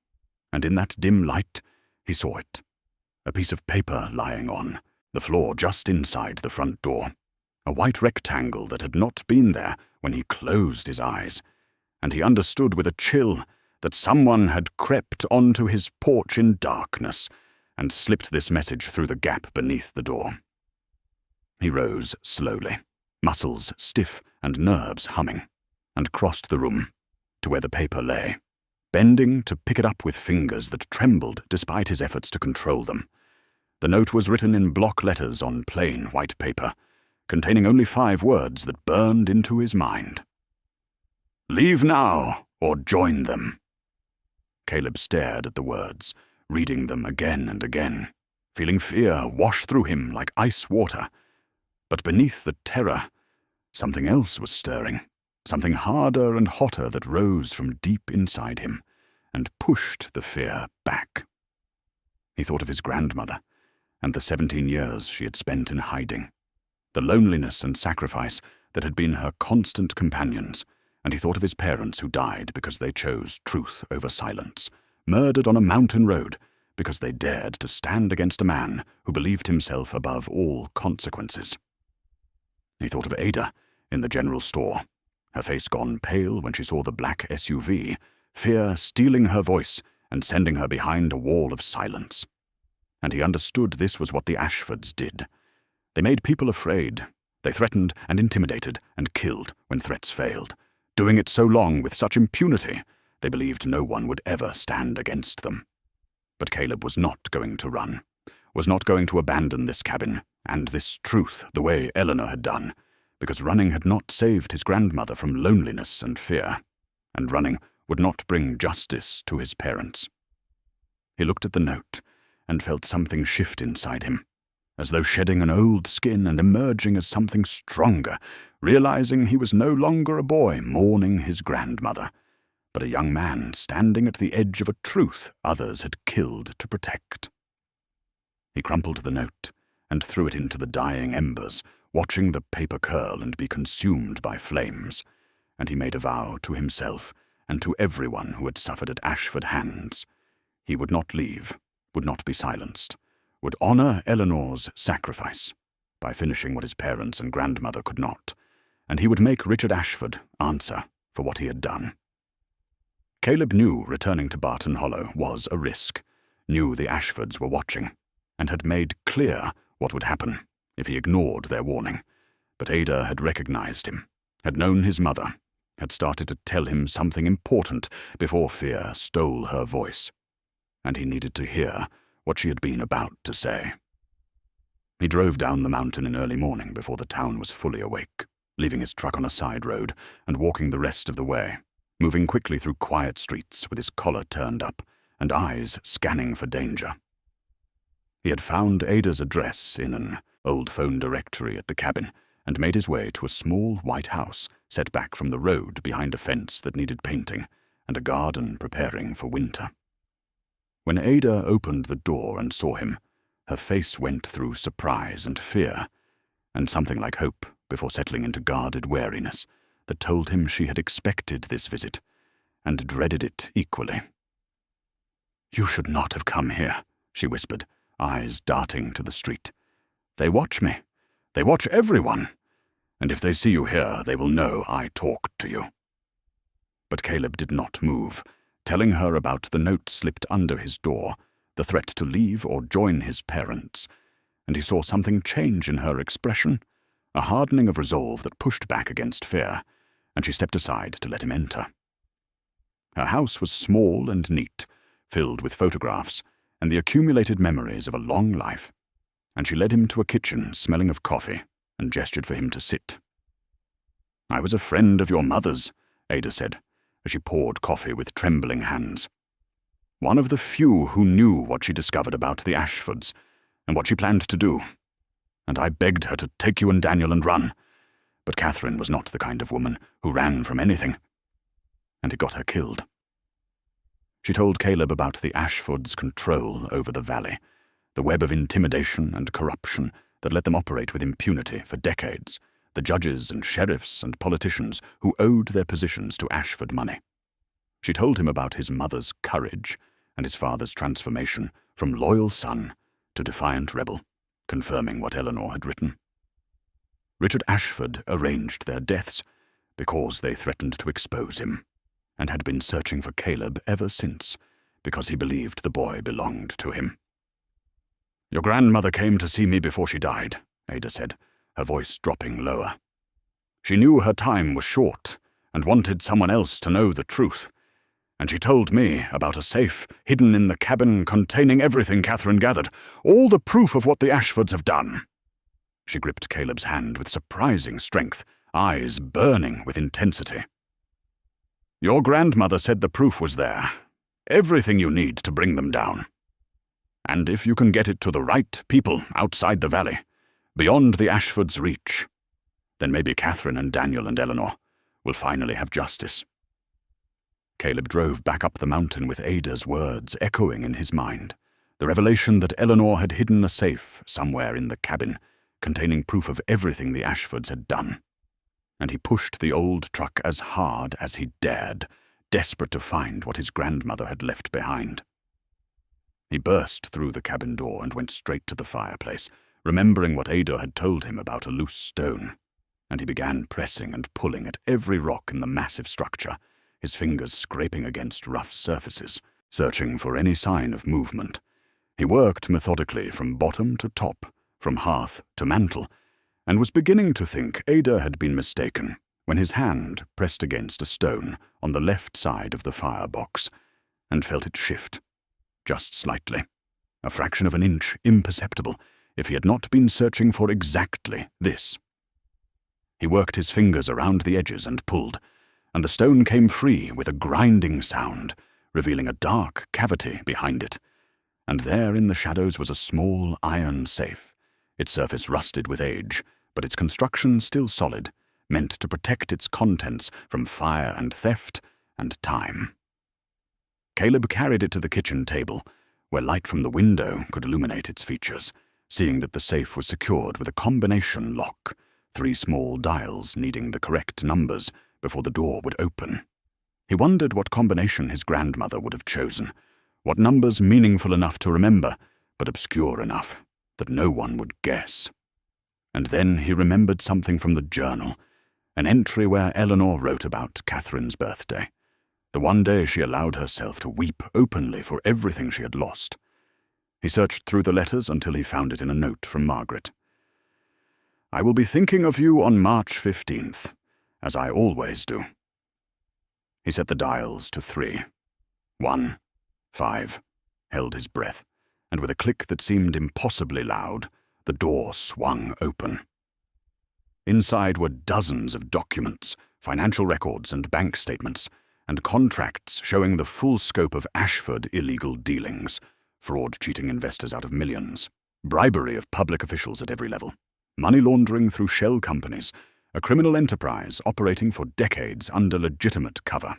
and in that dim light he saw it, a piece of paper lying on the floor just inside the front door, a white rectangle that had not been there when he closed his eyes, and he understood with a chill that someone had crept onto his porch in darkness and slipped this message through the gap beneath the door. He rose slowly, muscles stiff and nerves humming, and crossed the room to where the paper lay, bending to pick it up with fingers that trembled despite his efforts to control them. The note was written in block letters on plain white paper, containing only 5 words that burned into his mind. "Leave now, or join them." Caleb stared at the words, reading them again and again, feeling fear wash through him like ice water. But beneath the terror, something else was stirring, something harder and hotter that rose from deep inside him and pushed the fear back. He thought of his grandmother, and the 17 years she had spent in hiding, the loneliness and sacrifice that had been her constant companions, and he thought of his parents who died because they chose truth over silence, murdered on a mountain road because they dared to stand against a man who believed himself above all consequences. He thought of Ada in the general store, her face gone pale when she saw the black SUV, fear stealing her voice and sending her behind a wall of silence. And he understood this was what the Ashfords did. They made people afraid. They threatened and intimidated and killed when threats failed, doing it so long with such impunity they believed no one would ever stand against them. But Caleb was not going to run, was not going to abandon this cabin and this truth the way Eleanor had done, because running had not saved his grandmother from loneliness and fear, and running would not bring justice to his parents. He looked at the note and felt something shift inside him, as though shedding an old skin and emerging as something stronger, realizing he was no longer a boy mourning his grandmother, but a young man standing at the edge of a truth others had killed to protect. He crumpled the note and threw it into the dying embers, watching the paper curl and be consumed by flames, and he made a vow to himself and to everyone who had suffered at Ashford hands. He would not leave, would not be silenced, would honor Eleanor's sacrifice by finishing what his parents and grandmother could not, and he would make Richard Ashford answer for what he had done. Caleb knew returning to Barton Hollow was a risk, knew the Ashfords were watching, and had made clear what would happen if he ignored their warning. But Ada had recognized him, had known his mother, had started to tell him something important before fear stole her voice, and he needed to hear what she had been about to say. He drove down the mountain in early morning before the town was fully awake, leaving his truck on a side road and walking the rest of the way, moving quickly through quiet streets with his collar turned up and eyes scanning for danger. He had found Ada's address in an old phone directory at the cabin and made his way to a small white house set back from the road behind a fence that needed painting and a garden preparing for winter. When Ada opened the door and saw him, her face went through surprise and fear, and something like hope before settling into guarded wariness that told him she had expected this visit and dreaded it equally. "You should not have come here," she whispered, eyes darting to the street. "They watch me. They watch everyone. And if they see you here, they will know I talked to you." But Caleb did not move, telling her about the note slipped under his door, the threat to leave or join his parents, and he saw something change in her expression, a hardening of resolve that pushed back against fear, and she stepped aside to let him enter. Her house was small and neat, filled with photographs and the accumulated memories of a long life, and she led him to a kitchen smelling of coffee and gestured for him to sit. "I was a friend of your mother's," Ada said, as she poured coffee with trembling hands. "One of the few who knew what she discovered about the Ashfords and what she planned to do. And I begged her to take you and Daniel and run. But Catherine was not the kind of woman who ran from anything. And it got her killed." She told Caleb about the Ashfords' control over the valley, the web of intimidation and corruption that let them operate with impunity for decades, the judges and sheriffs and politicians who owed their positions to Ashford money. She told him about his mother's courage and his father's transformation from loyal son to defiant rebel, confirming what Eleanor had written. Richard Ashford arranged their deaths because they threatened to expose him, and had been searching for Caleb ever since, because he believed the boy belonged to him. "Your grandmother came to see me before she died," Ada said, her voice dropping lower. "She knew her time was short and wanted someone else to know the truth, and she told me about a safe hidden in the cabin containing everything Catherine gathered, all the proof of what the Ashfords have done." She gripped Caleb's hand with surprising strength, eyes burning with intensity. "Your grandmother said the proof was there, everything you need to bring them down. And if you can get it to the right people outside the valley, beyond the Ashfords' reach, then maybe Catherine and Daniel and Eleanor will finally have justice." Caleb drove back up the mountain with Ada's words echoing in his mind, The revelation that Eleanor had hidden a safe somewhere in the cabin, containing proof of everything the Ashfords had done. And he pushed the old truck as hard as he dared, desperate to find what his grandmother had left behind. He burst through the cabin door and went straight to the fireplace, remembering what Ada had told him about a loose stone, and he began pressing and pulling at every rock in the massive structure, his fingers scraping against rough surfaces, searching for any sign of movement. He worked methodically from bottom to top, from hearth to mantel, and was beginning to think Ada had been mistaken when his hand pressed against a stone on the left side of the firebox and felt it shift, just slightly, a fraction of an inch imperceptible if he had not been searching for exactly this. He worked his fingers around the edges and pulled, and the stone came free with a grinding sound, revealing a dark cavity behind it. And there in the shadows was a small iron safe, its surface rusted with age, but its construction still solid, meant to protect its contents from fire and theft and time. Caleb carried it to the kitchen table, where light from the window could illuminate its features, seeing that the safe was secured with a combination lock, 3 small dials needing the correct numbers before the door would open. He wondered what combination his grandmother would have chosen, what numbers meaningful enough to remember, but obscure enough that no one would guess. And then he remembered something from the journal, an entry where Eleanor wrote about Catherine's birthday, the one day she allowed herself to weep openly for everything she had lost. He searched through the letters until he found it in a note from Margaret. "I will be thinking of you on March 15th, as I always do." He set the dials to 3, 1, 5, held his breath, and with a click that seemed impossibly loud, the door swung open. Inside were dozens of documents, financial records and bank statements, and contracts showing the full scope of Ashford illegal dealings, fraud cheating investors out of millions, bribery of public officials at every level, money laundering through shell companies, a criminal enterprise operating for decades under legitimate cover.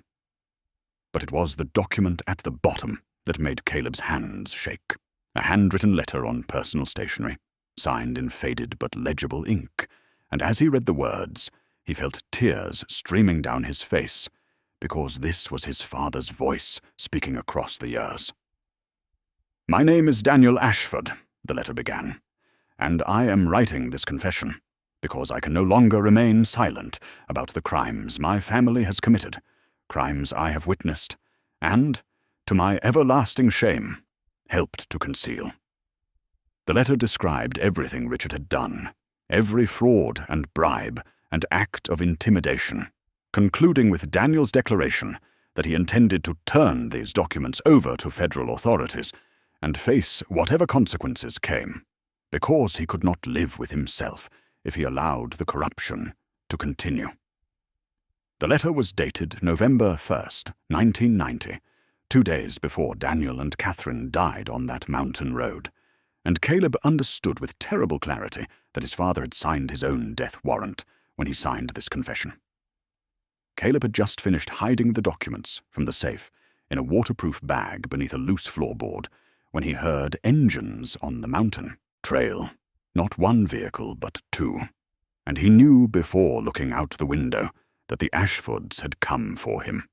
But it was the document at the bottom that made Caleb's hands shake, a handwritten letter on personal stationery, signed in faded but legible ink, and as he read the words, he felt tears streaming down his face, because this was his father's voice speaking across the years. "My name is Daniel Ashford," the letter began, "and I am writing this confession because I can no longer remain silent about the crimes my family has committed, crimes I have witnessed, and, to my everlasting shame, helped to conceal." The letter described everything Richard had done, every fraud and bribe and act of intimidation, concluding with Daniel's declaration that he intended to turn these documents over to federal authorities and face whatever consequences came, because he could not live with himself if he allowed the corruption to continue. The letter was dated November 1st, 1990, 2 days before Daniel and Catherine died on that mountain road, and Caleb understood with terrible clarity that his father had signed his own death warrant when he signed this confession. Caleb had just finished hiding the documents from the safe in a waterproof bag beneath a loose floorboard when he heard engines on the mountain trail, not one vehicle but 2, and he knew before looking out the window that the Ashfords had come for him.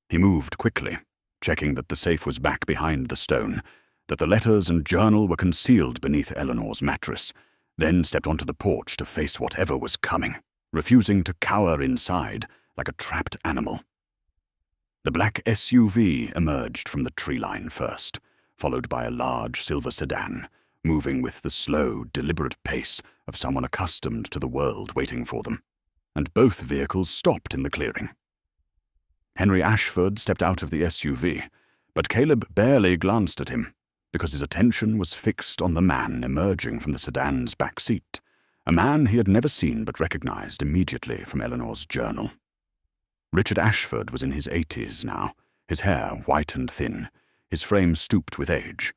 He moved quickly, checking that the safe was back behind the stone, that the letters and journal were concealed beneath Eleanor's mattress, then stepped onto the porch to face whatever was coming, refusing to cower inside like a trapped animal. The black SUV emerged from the tree line first, followed by a large silver sedan, moving with the slow, deliberate pace of someone accustomed to the world waiting for them, and both vehicles stopped in the clearing. Henry Ashford stepped out of the SUV, but Caleb barely glanced at him, because his attention was fixed on the man emerging from the sedan's back seat, a man he had never seen but recognized immediately from Eleanor's journal. Richard Ashford was in his 80s now, his hair white and thin, his frame stooped with age,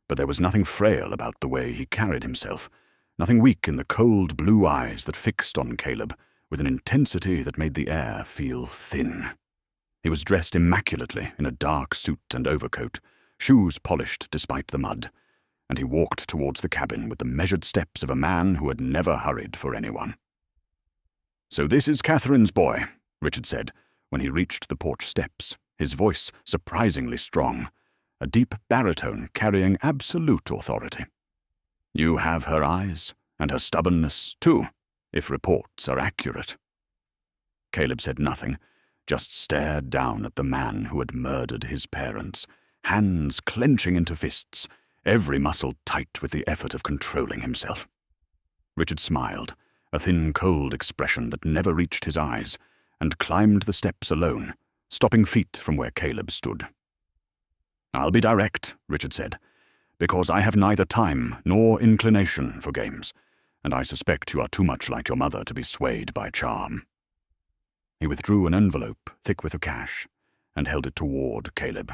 but there was nothing frail about the way he carried himself, nothing weak in the cold blue eyes that fixed on Caleb with an intensity that made the air feel thin. He was dressed immaculately in a dark suit and overcoat, shoes polished despite the mud, and he walked towards the cabin with the measured steps of a man who had never hurried for anyone. "So this is Catherine's boy," Richard said when he reached the porch steps, his voice surprisingly strong, a deep baritone carrying absolute authority. "You have her eyes, and her stubbornness, too, if reports are accurate." Caleb said nothing, just stared down at the man who had murdered his parents, hands clenching into fists, every muscle tight with the effort of controlling himself. Richard smiled, a thin, cold expression that never reached his eyes, and climbed the steps alone, stopping feet from where Caleb stood. "I'll be direct," Richard said, "because I have neither time nor inclination for games, and I suspect you are too much like your mother to be swayed by charm." He withdrew an envelope thick with the cash and held it toward Caleb.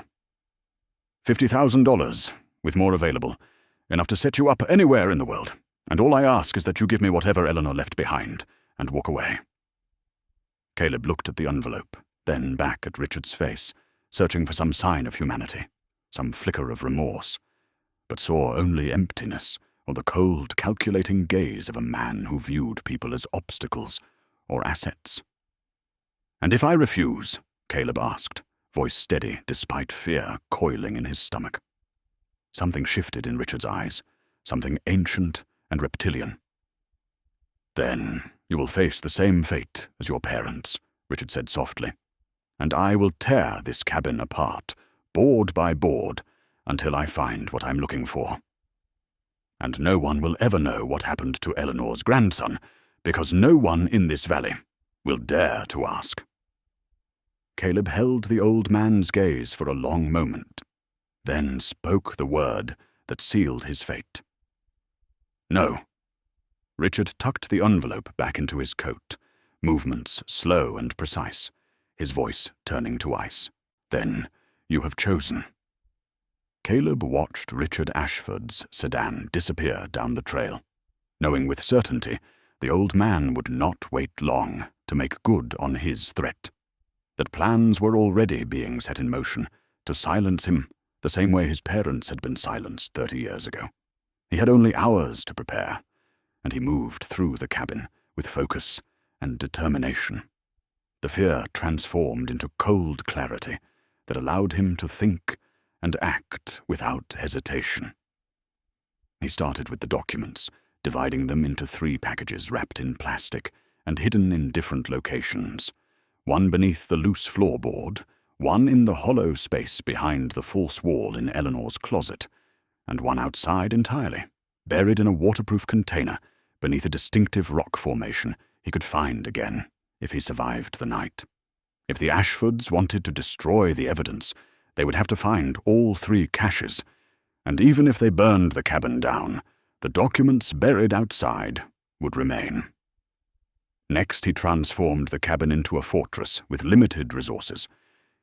$50,000, with more available, enough to set you up anywhere in the world, and all I ask is that you give me whatever Eleanor left behind and walk away." Caleb looked at the envelope, then back at Richard's face, searching for some sign of humanity, some flicker of remorse, but saw only emptiness or the cold, calculating gaze of a man who viewed people as obstacles or assets. "And if I refuse?" Caleb asked, voice steady despite fear coiling in his stomach. Something shifted in Richard's eyes, something ancient and reptilian. "Then you will face the same fate as your parents," Richard said softly, "and I will tear this cabin apart, board by board, until I find what I'm looking for. And no one will ever know what happened to Eleanor's grandson, because no one in this valley will dare to ask." Caleb held the old man's gaze for a long moment, then spoke the word that sealed his fate. "No." Richard tucked the envelope back into his coat, movements slow and precise, his voice turning to ice. "Then you have chosen." Caleb watched Richard Ashford's sedan disappear down the trail, knowing with certainty the old man would not wait long to make good on his threat, that plans were already being set in motion to silence him the same way his parents had been silenced 30 years ago. He had only hours to prepare, and he moved through the cabin with focus and determination. The fear transformed into cold clarity that allowed him to think and act without hesitation. He started with the documents, dividing them into 3 packages wrapped in plastic and hidden in different locations, one beneath the loose floorboard, one in the hollow space behind the false wall in Eleanor's closet, and one outside entirely, buried in a waterproof container beneath a distinctive rock formation he could find again if he survived the night. If the Ashfords wanted to destroy the evidence, they would have to find all 3 caches, and even if they burned the cabin down, the documents buried outside would remain. Next, he transformed the cabin into a fortress with limited resources.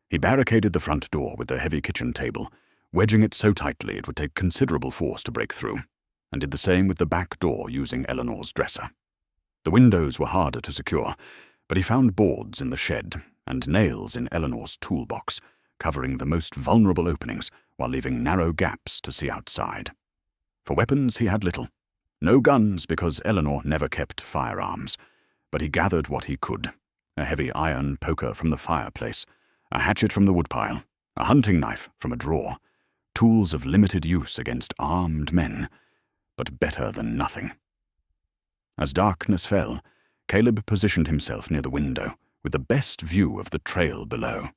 He barricaded the front door with the heavy kitchen table, wedging it so tightly it would take considerable force to break through, and did the same with the back door using Eleanor's dresser. The windows were harder to secure, but he found boards in the shed and nails in Eleanor's toolbox, covering the most vulnerable openings while leaving narrow gaps to see outside. For weapons he had little. No guns because Eleanor never kept firearms, but he gathered what he could: a heavy iron poker from the fireplace, a hatchet from the woodpile, a hunting knife from a drawer, tools of limited use against armed men, but better than nothing. As darkness fell, Caleb positioned himself near the window, with the best view of the trail below,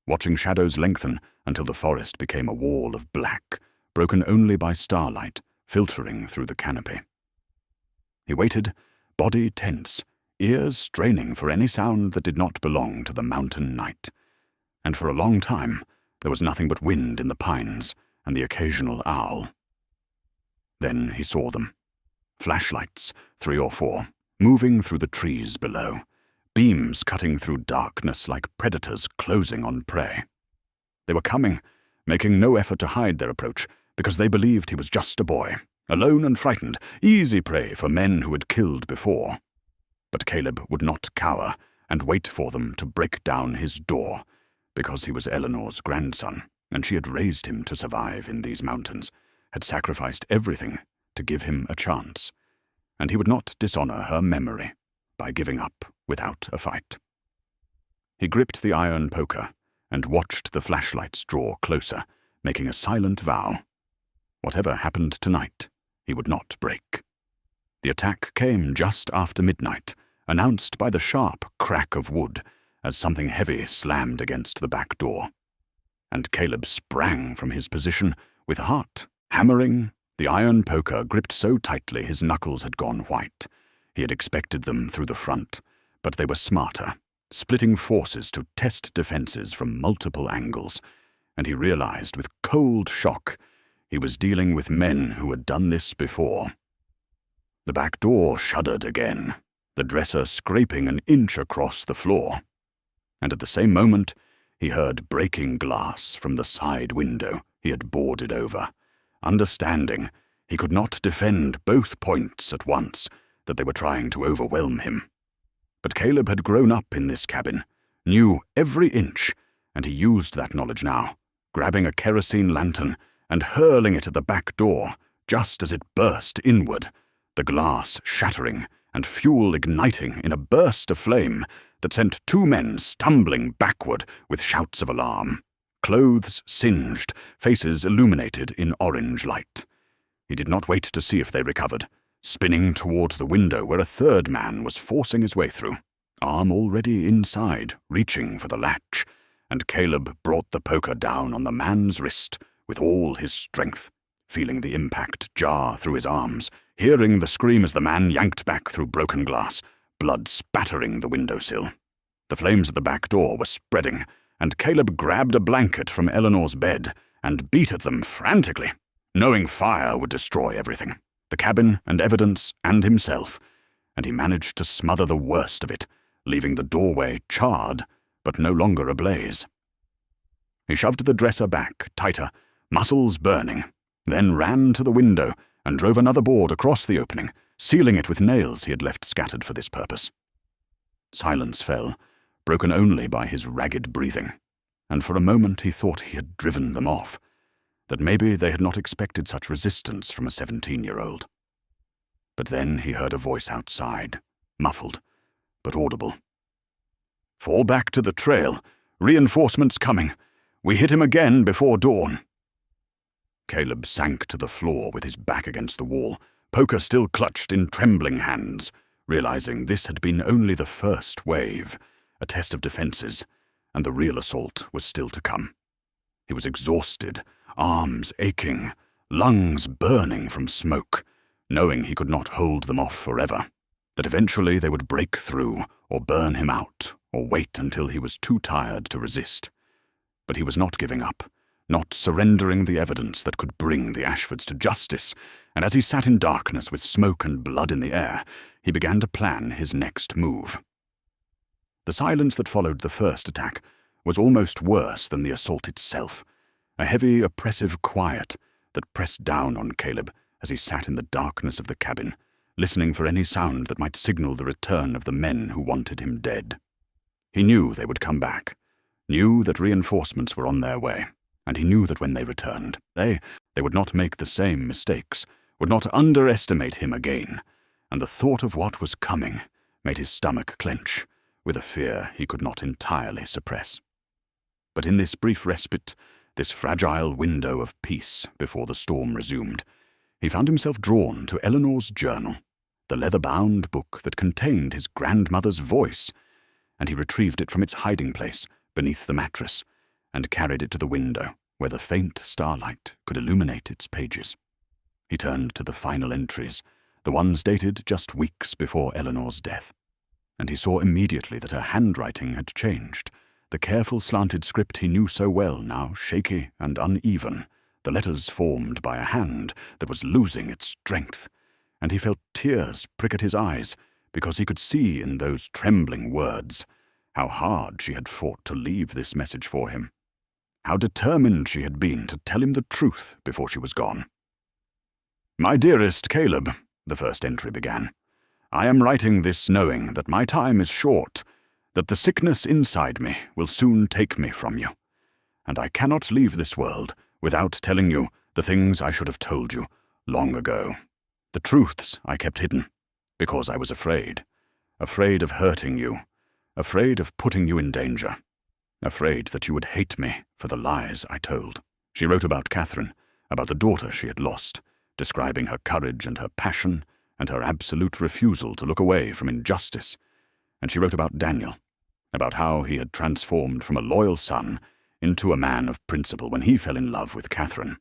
watching shadows lengthen until the forest became a wall of black, broken only by starlight filtering through the canopy. He waited, body tense, ears straining for any sound that did not belong to the mountain night, and for a long time there was nothing but wind in the pines and the occasional owl. Then he saw them. Flashlights, 3 or 4, moving through the trees below, beams cutting through darkness like predators closing on prey. They were coming, making no effort to hide their approach, because they believed he was just a boy, alone and frightened, easy prey for men who had killed before. But Caleb would not cower and wait for them to break down his door, because he was Eleanor's grandson, and she had raised him to survive in these mountains, had sacrificed everything to give him a chance, and he would not dishonor her memory by giving up without a fight. He gripped the iron poker and watched the flashlights draw closer, making a silent vow. Whatever happened tonight, he would not break. The attack came just after midnight, announced by the sharp crack of wood as something heavy slammed against the back door. And Caleb sprang from his position, with heart hammering, the iron poker gripped so tightly his knuckles had gone white. He had expected them through the front, but they were smarter, splitting forces to test defenses from multiple angles, and he realized with cold shock he was dealing with men who had done this before. The back door shuddered again, the dresser scraping an inch across the floor, and at the same moment he heard breaking glass from the side window he had boarded over, understanding he could not defend both points at once, that they were trying to overwhelm him. But Caleb had grown up in this cabin, knew every inch, and he used that knowledge now, grabbing a kerosene lantern and hurling it at the back door just as it burst inward, the glass shattering and fuel igniting in a burst of flame that sent two men stumbling backward with shouts of alarm, clothes singed, faces illuminated in orange light. He did not wait to see if they recovered, spinning toward the window where a third man was forcing his way through, arm already inside, reaching for the latch, and Caleb brought the poker down on the man's wrist with all his strength, feeling the impact jar through his arms, hearing the scream as the man yanked back through broken glass, blood spattering the windowsill. The flames at the back door were spreading, and Caleb grabbed a blanket from Eleanor's bed and beat at them frantically, knowing fire would destroy everything, the cabin and evidence and himself, and he managed to smother the worst of it, leaving the doorway charred but no longer ablaze. He shoved the dresser back tighter, muscles burning, then ran to the window and drove another board across the opening, sealing it with nails he had left scattered for this purpose. Silence fell, broken only by his ragged breathing, and for a moment he thought he had driven them off, that maybe they had not expected such resistance from a 17-year-old. But then he heard a voice outside, muffled, but audible. "Fall back to the trail. Reinforcements coming. We hit him again before dawn." Caleb sank to the floor with his back against the wall, poker still clutched in trembling hands, realizing this had been only the first wave, a test of defenses, and the real assault was still to come. He was exhausted, arms aching, lungs burning from smoke, knowing he could not hold them off forever, that eventually they would break through or burn him out or wait until he was too tired to resist. But he was not giving up, not surrendering the evidence that could bring the Ashfords to justice, and as he sat in darkness with smoke and blood in the air, he began to plan his next move. The silence that followed the first attack was almost worse than the assault itself, a heavy, oppressive quiet that pressed down on Caleb as he sat in the darkness of the cabin, listening for any sound that might signal the return of the men who wanted him dead. He knew they would come back, knew that reinforcements were on their way, and he knew that when they returned, they would not make the same mistakes, would not underestimate him again, and the thought of what was coming made his stomach clench, with a fear he could not entirely suppress. But in this brief respite, this fragile window of peace before the storm resumed, he found himself drawn to Eleanor's journal, the leather-bound book that contained his grandmother's voice, and he retrieved it from its hiding place beneath the mattress and carried it to the window where the faint starlight could illuminate its pages. He turned to the final entries, the ones dated just weeks before Eleanor's death, and he saw immediately that her handwriting had changed, the careful slanted script he knew so well now shaky and uneven, the letters formed by a hand that was losing its strength, and he felt tears prick at his eyes because he could see in those trembling words how hard she had fought to leave this message for him, how determined she had been to tell him the truth before she was gone. "My dearest Caleb," the first entry began, "I am writing this knowing that my time is short, that the sickness inside me will soon take me from you. and I cannot leave this world without telling you the things I should have told you long ago. The truths I kept hidden, because I was afraid of hurting you, afraid of putting you in danger, afraid that you would hate me for the lies I told. She wrote about Catherine, about the daughter she had lost, describing her courage and her passion and her absolute refusal to look away from injustice. And she wrote about Daniel, about how he had transformed from a loyal son into a man of principle when he fell in love with Catherine,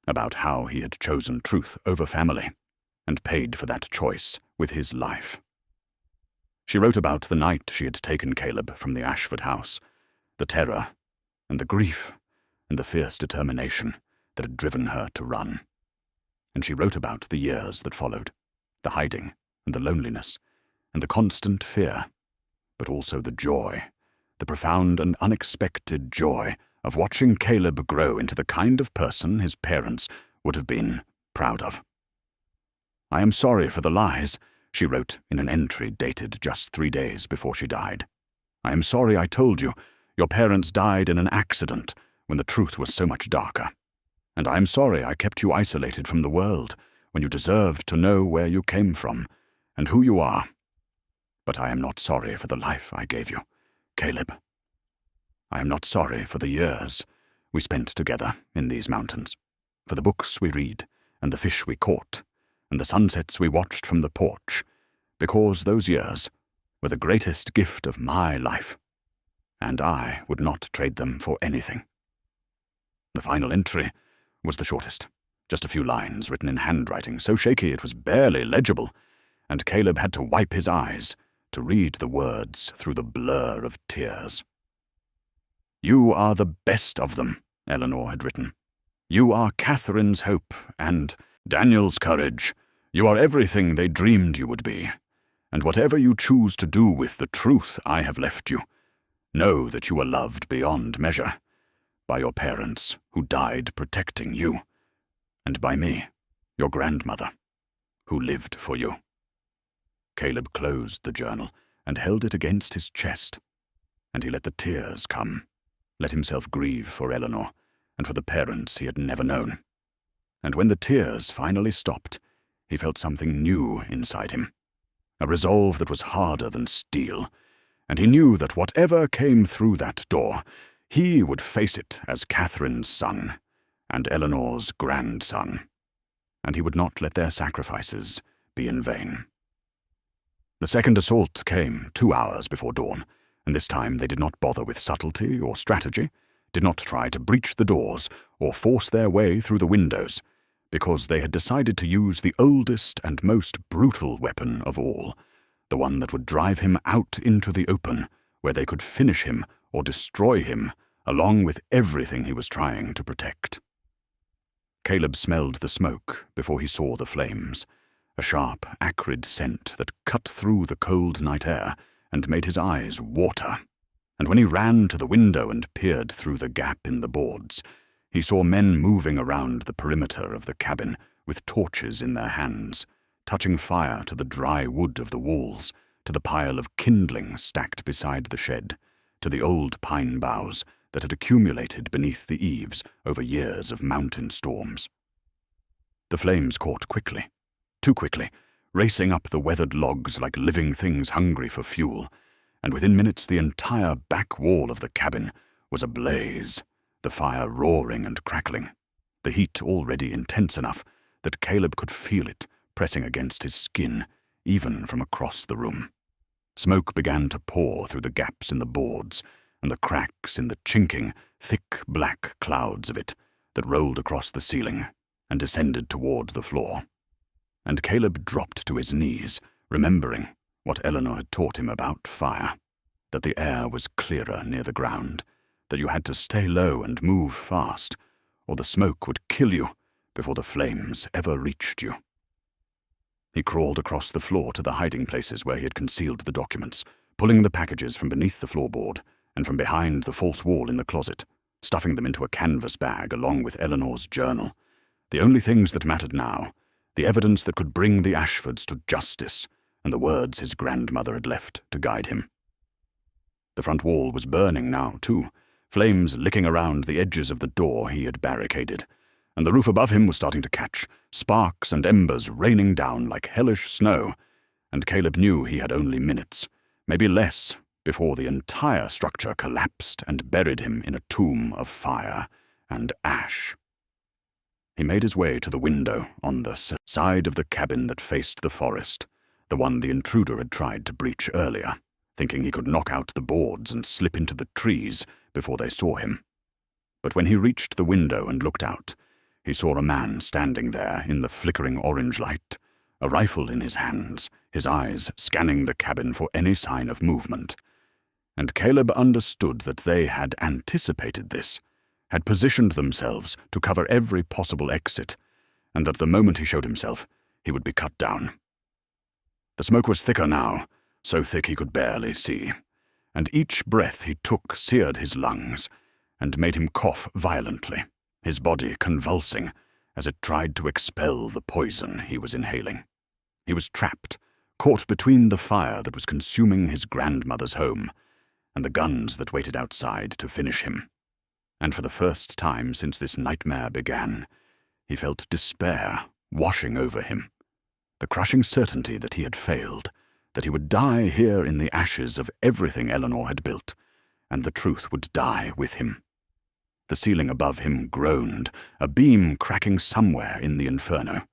about how he had chosen truth over family and paid for that choice with his life. She wrote about the night she had taken Caleb from the Ashford house, the terror and the grief and the fierce determination that had driven her to run. And she wrote about the years that followed, the hiding and the loneliness and the constant fear, but also the joy, the profound and unexpected joy of watching Caleb grow into the kind of person his parents would have been proud of. I am sorry for the lies, she wrote in an entry dated just 3 days before she died. I am sorry I told you your parents died in an accident when the truth was so much darker. And I am sorry I kept you isolated from the world when you deserved to know where you came from and who you are. But I am not sorry for the life I gave you, Caleb. I am not sorry for the years we spent together in these mountains, for the books we read and the fish we caught and the sunsets we watched from the porch, because those years were the greatest gift of my life, and I would not trade them for anything. The final entry was the shortest, just a few lines written in handwriting so shaky it was barely legible, and Caleb had to wipe his eyes to read the words through the blur of tears. You are the best of them, Eleanor had written. You are Catherine's hope and Daniel's courage. You are everything they dreamed you would be. And whatever you choose to do with the truth I have left you, know that you are loved beyond measure, by your parents who died protecting you, and by me, your grandmother, who lived for you. Caleb closed the journal and held it against his chest, and he let the tears come, let himself grieve for Eleanor and for the parents he had never known. And when the tears finally stopped, he felt something new inside him, a resolve that was harder than steel, and he knew that whatever came through that door, he would face it as Catherine's son and Eleanor's grandson, and he would not let their sacrifices be in vain. The second assault came 2 hours before dawn, and this time they did not bother with subtlety or strategy, did not try to breach the doors or force their way through the windows, because they had decided to use the oldest and most brutal weapon of all, the one that would drive him out into the open, where they could finish him or destroy him, along with everything he was trying to protect. Caleb smelled the smoke before he saw the flames, a sharp, acrid scent that cut through the cold night air and made his eyes water. And when he ran to the window and peered through the gap in the boards, he saw men moving around the perimeter of the cabin with torches in their hands, touching fire to the dry wood of the walls, to the pile of kindling stacked beside the shed, to the old pine boughs that had accumulated beneath the eaves over years of mountain storms. The flames caught quickly, too quickly, racing up the weathered logs like living things hungry for fuel, and within minutes the entire back wall of the cabin was ablaze, the fire roaring and crackling, the heat already intense enough that Caleb could feel it pressing against his skin, even from across the room. Smoke began to pour through the gaps in the boards and the cracks in the chinking, thick black clouds of it that rolled across the ceiling and descended toward the floor. And Caleb dropped to his knees, remembering what Eleanor had taught him about fire, that the air was clearer near the ground, that you had to stay low and move fast, or the smoke would kill you before the flames ever reached you. He crawled across the floor to the hiding places where he had concealed the documents, pulling the packages from beneath the floorboard and from behind the false wall in the closet, stuffing them into a canvas bag along with Eleanor's journal, the only things that mattered now, the evidence that could bring the Ashfords to justice, and the words his grandmother had left to guide him. The front wall was burning now, too, flames licking around the edges of the door he had barricaded, and the roof above him was starting to catch, sparks and embers raining down like hellish snow, and Caleb knew he had only minutes, maybe less, before the entire structure collapsed and buried him in a tomb of fire and ash. He made his way to the window on the side of the cabin that faced the forest, the one the intruder had tried to breach earlier, thinking he could knock out the boards and slip into the trees before they saw him. But when he reached the window and looked out, he saw a man standing there in the flickering orange light, a rifle in his hands, his eyes scanning the cabin for any sign of movement. And Caleb understood that they had anticipated this, had positioned themselves to cover every possible exit, and that the moment he showed himself, he would be cut down. The smoke was thicker now, so thick he could barely see, and each breath he took seared his lungs and made him cough violently, his body convulsing as it tried to expel the poison he was inhaling. He was trapped, caught between the fire that was consuming his grandmother's home and the guns that waited outside to finish him. And for the first time since this nightmare began, he felt despair washing over him, the crushing certainty that he had failed, that he would die here in the ashes of everything Eleanor had built, and the truth would die with him. The ceiling above him groaned, a beam cracking somewhere in the inferno,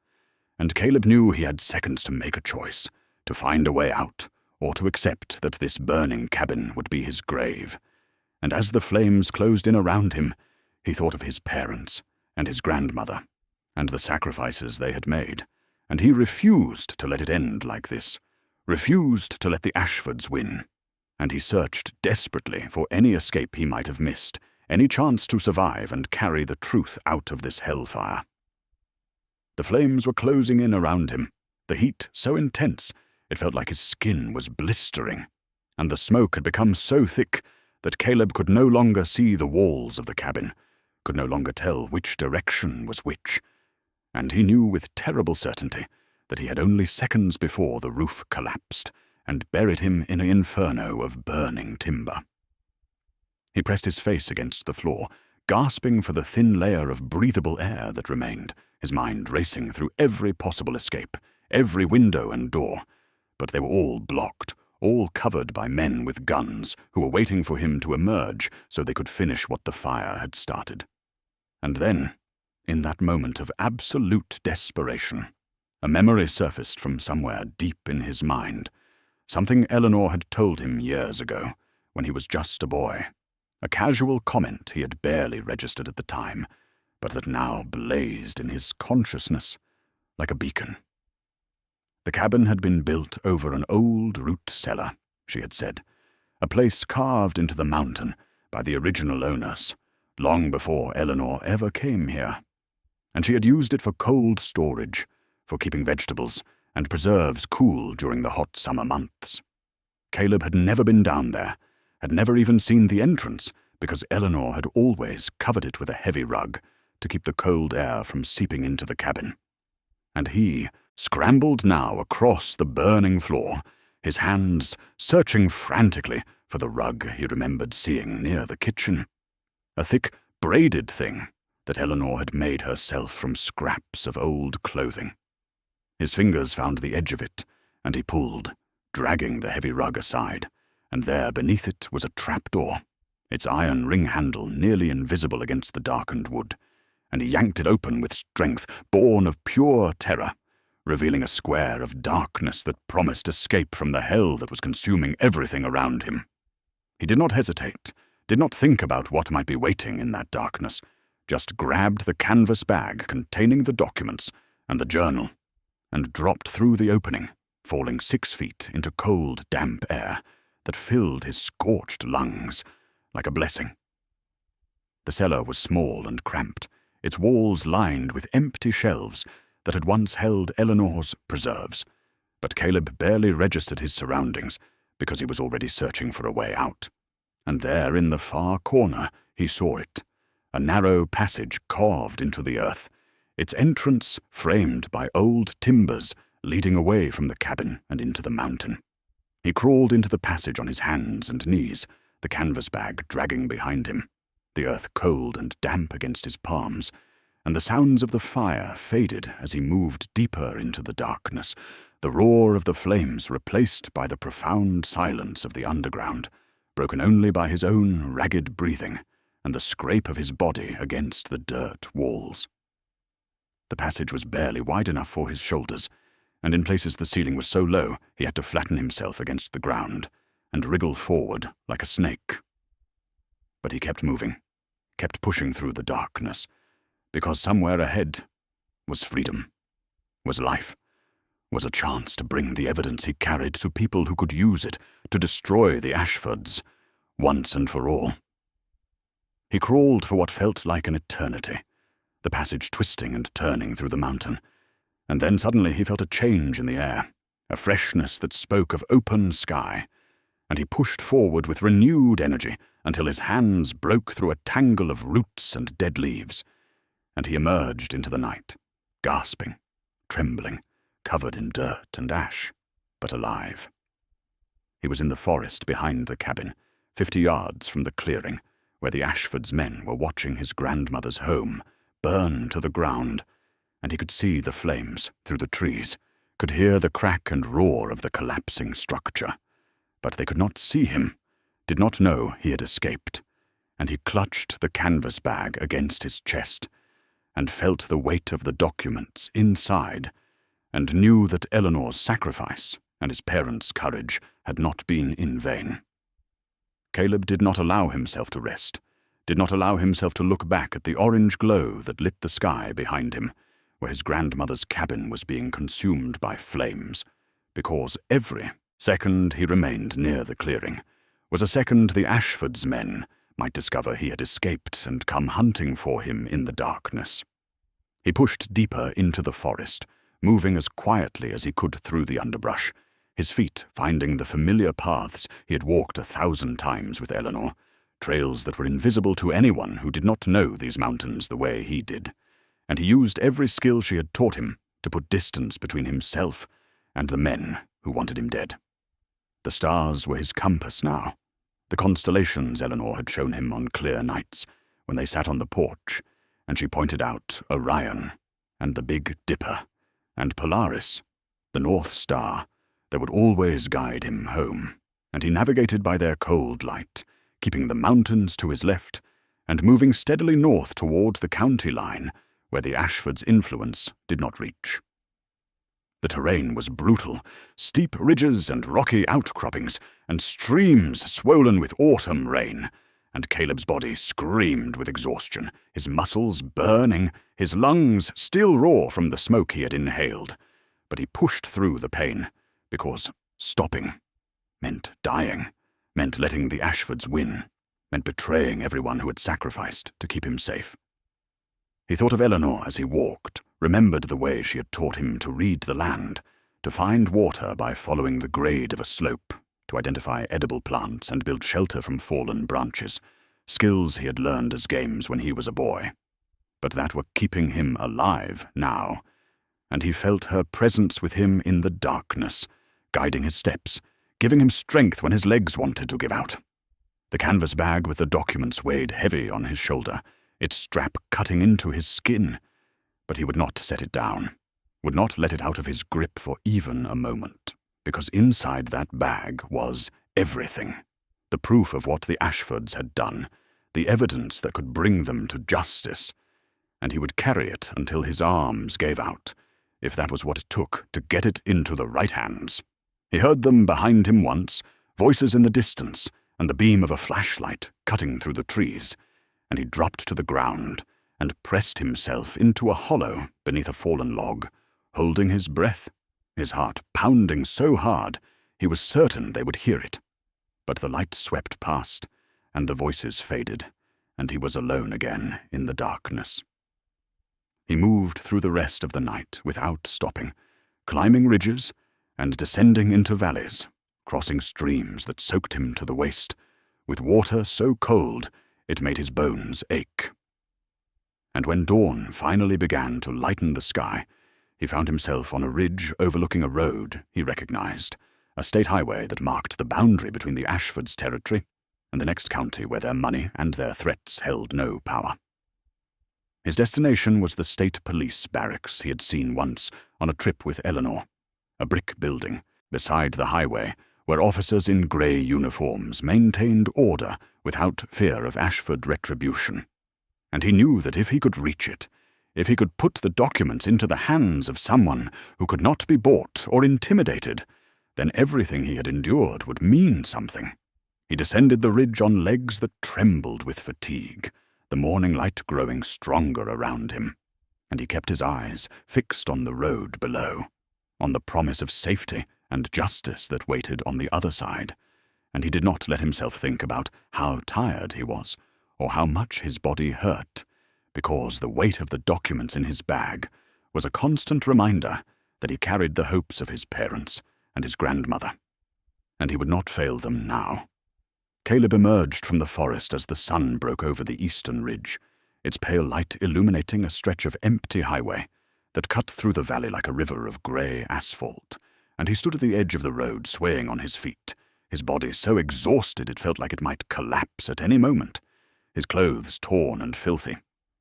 and Caleb knew he had seconds to make a choice, to find a way out, or to accept that this burning cabin would be his grave. And as the flames closed in around him, he thought of his parents and his grandmother, and the sacrifices they had made, and he refused to let it end like this, refused to let the Ashfords win, and he searched desperately for any escape he might have missed, any chance to survive and carry the truth out of this hellfire. The flames were closing in around him, the heat so intense it felt like his skin was blistering, and the smoke had become so thick that Caleb could no longer see the walls of the cabin, could no longer tell which direction was which, and he knew with terrible certainty that he had only seconds before the roof collapsed and buried him in an inferno of burning timber. He pressed his face against the floor, gasping for the thin layer of breathable air that remained, his mind racing through every possible escape, every window and door, but they were all blocked, all covered by men with guns who were waiting for him to emerge so they could finish what the fire had started. And then, in that moment of absolute desperation, a memory surfaced from somewhere deep in his mind, something Eleanor had told him years ago, when he was just a boy, a casual comment he had barely registered at the time, but that now blazed in his consciousness like a beacon. The cabin had been built over an old root cellar, she had said, a place carved into the mountain by the original owners, long before Eleanor ever came here, and she had used it for cold storage, for keeping vegetables and preserves cool during the hot summer months. Caleb had never been down there, had never even seen the entrance, because Eleanor had always covered it with a heavy rug to keep the cold air from seeping into the cabin. And he scrambled now across the burning floor, his hands searching frantically for the rug he remembered seeing near the kitchen, a thick, braided thing that Eleanor had made herself from scraps of old clothing. His fingers found the edge of it, and he pulled, dragging the heavy rug aside, and there beneath it was a trapdoor, its iron ring handle nearly invisible against the darkened wood, and he yanked it open with strength born of pure terror, revealing a square of darkness that promised escape from the hell that was consuming everything around him. He did not hesitate, did not think about what might be waiting in that darkness, just grabbed the canvas bag containing the documents and the journal, and dropped through the opening, falling 6 feet into cold, damp air that filled his scorched lungs like a blessing. The cellar was small and cramped, its walls lined with empty shelves that had once held Eleanor's preserves, but Caleb barely registered his surroundings because he was already searching for a way out. And there in the far corner he saw it, a narrow passage carved into the earth, its entrance framed by old timbers leading away from the cabin and into the mountain. He crawled into the passage on his hands and knees, the canvas bag dragging behind him, the earth cold and damp against his palms, and the sounds of the fire faded as he moved deeper into the darkness, the roar of the flames replaced by the profound silence of the underground, broken only by his own ragged breathing and the scrape of his body against the dirt walls. The passage was barely wide enough for his shoulders, and in places the ceiling was so low he had to flatten himself against the ground and wriggle forward like a snake. But he kept moving, kept pushing through the darkness, because somewhere ahead was freedom, was life, was a chance to bring the evidence he carried to people who could use it to destroy the Ashfords once and for all. He crawled for what felt like an eternity, the passage twisting and turning through the mountain, and then suddenly he felt a change in the air, a freshness that spoke of open sky, and he pushed forward with renewed energy until his hands broke through a tangle of roots and dead leaves, and he emerged into the night, gasping, trembling, covered in dirt and ash, but alive. He was in the forest behind the cabin, 50 yards from the clearing, where the Ashfords' men were watching his grandmother's home burn to the ground, and he could see the flames through the trees, could hear the crack and roar of the collapsing structure. But they could not see him, did not know he had escaped, and he clutched the canvas bag against his chest, and felt the weight of the documents inside, and knew that Eleanor's sacrifice and his parents' courage had not been in vain. Caleb did not allow himself to rest, did not allow himself to look back at the orange glow that lit the sky behind him, where his grandmother's cabin was being consumed by flames, because every second he remained near the clearing was a second the Ashfords' men might discover he had escaped and come hunting for him in the darkness. He pushed deeper into the forest, moving as quietly as he could through the underbrush, his feet finding the familiar paths he had walked 1,000 times with Eleanor, trails that were invisible to anyone who did not know these mountains the way he did, and he used every skill she had taught him to put distance between himself and the men who wanted him dead. The stars were his compass now, the constellations Eleanor had shown him on clear nights when they sat on the porch, and she pointed out Orion and the Big Dipper and Polaris, the North Star, that would always guide him home, and he navigated by their cold light, keeping the mountains to his left and moving steadily north toward the county line where the Ashfords' influence did not reach. The terrain was brutal, steep ridges and rocky outcroppings, and streams swollen with autumn rain, and Caleb's body screamed with exhaustion, his muscles burning, his lungs still raw from the smoke he had inhaled. But he pushed through the pain, because stopping meant dying, meant letting the Ashfords win, meant betraying everyone who had sacrificed to keep him safe. He thought of Eleanor as he walked, remembered the way she had taught him to read the land, to find water by following the grade of a slope, to identify edible plants and build shelter from fallen branches, skills he had learned as games when he was a boy, but that were keeping him alive now, and he felt her presence with him in the darkness, guiding his steps, giving him strength when his legs wanted to give out. The canvas bag with the documents weighed heavy on his shoulder, its strap cutting into his skin, but he would not set it down, would not let it out of his grip for even a moment, because inside that bag was everything, the proof of what the Ashfords had done, the evidence that could bring them to justice, and he would carry it until his arms gave out, if that was what it took to get it into the right hands. He heard them behind him once, voices in the distance, and the beam of a flashlight cutting through the trees, and he dropped to the ground and pressed himself into a hollow beneath a fallen log, holding his breath, his heart pounding so hard he was certain they would hear it. But the light swept past, and the voices faded, and he was alone again in the darkness. He moved through the rest of the night without stopping, climbing ridges and descending into valleys, crossing streams that soaked him to the waist, with water so cold it made his bones ache. And when dawn finally began to lighten the sky, he found himself on a ridge overlooking a road he recognized, a state highway that marked the boundary between the Ashfords' territory and the next county where their money and their threats held no power. His destination was the state police barracks he had seen once on a trip with Eleanor, a brick building beside the highway where officers in grey uniforms maintained order without fear of Ashford retribution. And he knew that if he could reach it, if he could put the documents into the hands of someone who could not be bought or intimidated, then everything he had endured would mean something. He descended the ridge on legs that trembled with fatigue, the morning light growing stronger around him, and he kept his eyes fixed on the road below, on the promise of safety and justice that waited on the other side, and he did not let himself think about how tired he was or how much his body hurt, because the weight of the documents in his bag was a constant reminder that he carried the hopes of his parents and his grandmother, and he would not fail them now. Caleb emerged from the forest as the sun broke over the eastern ridge, its pale light illuminating a stretch of empty highway that cut through the valley like a river of grey asphalt, and he stood at the edge of the road swaying on his feet, his body so exhausted it felt like it might collapse at any moment, his clothes torn and filthy,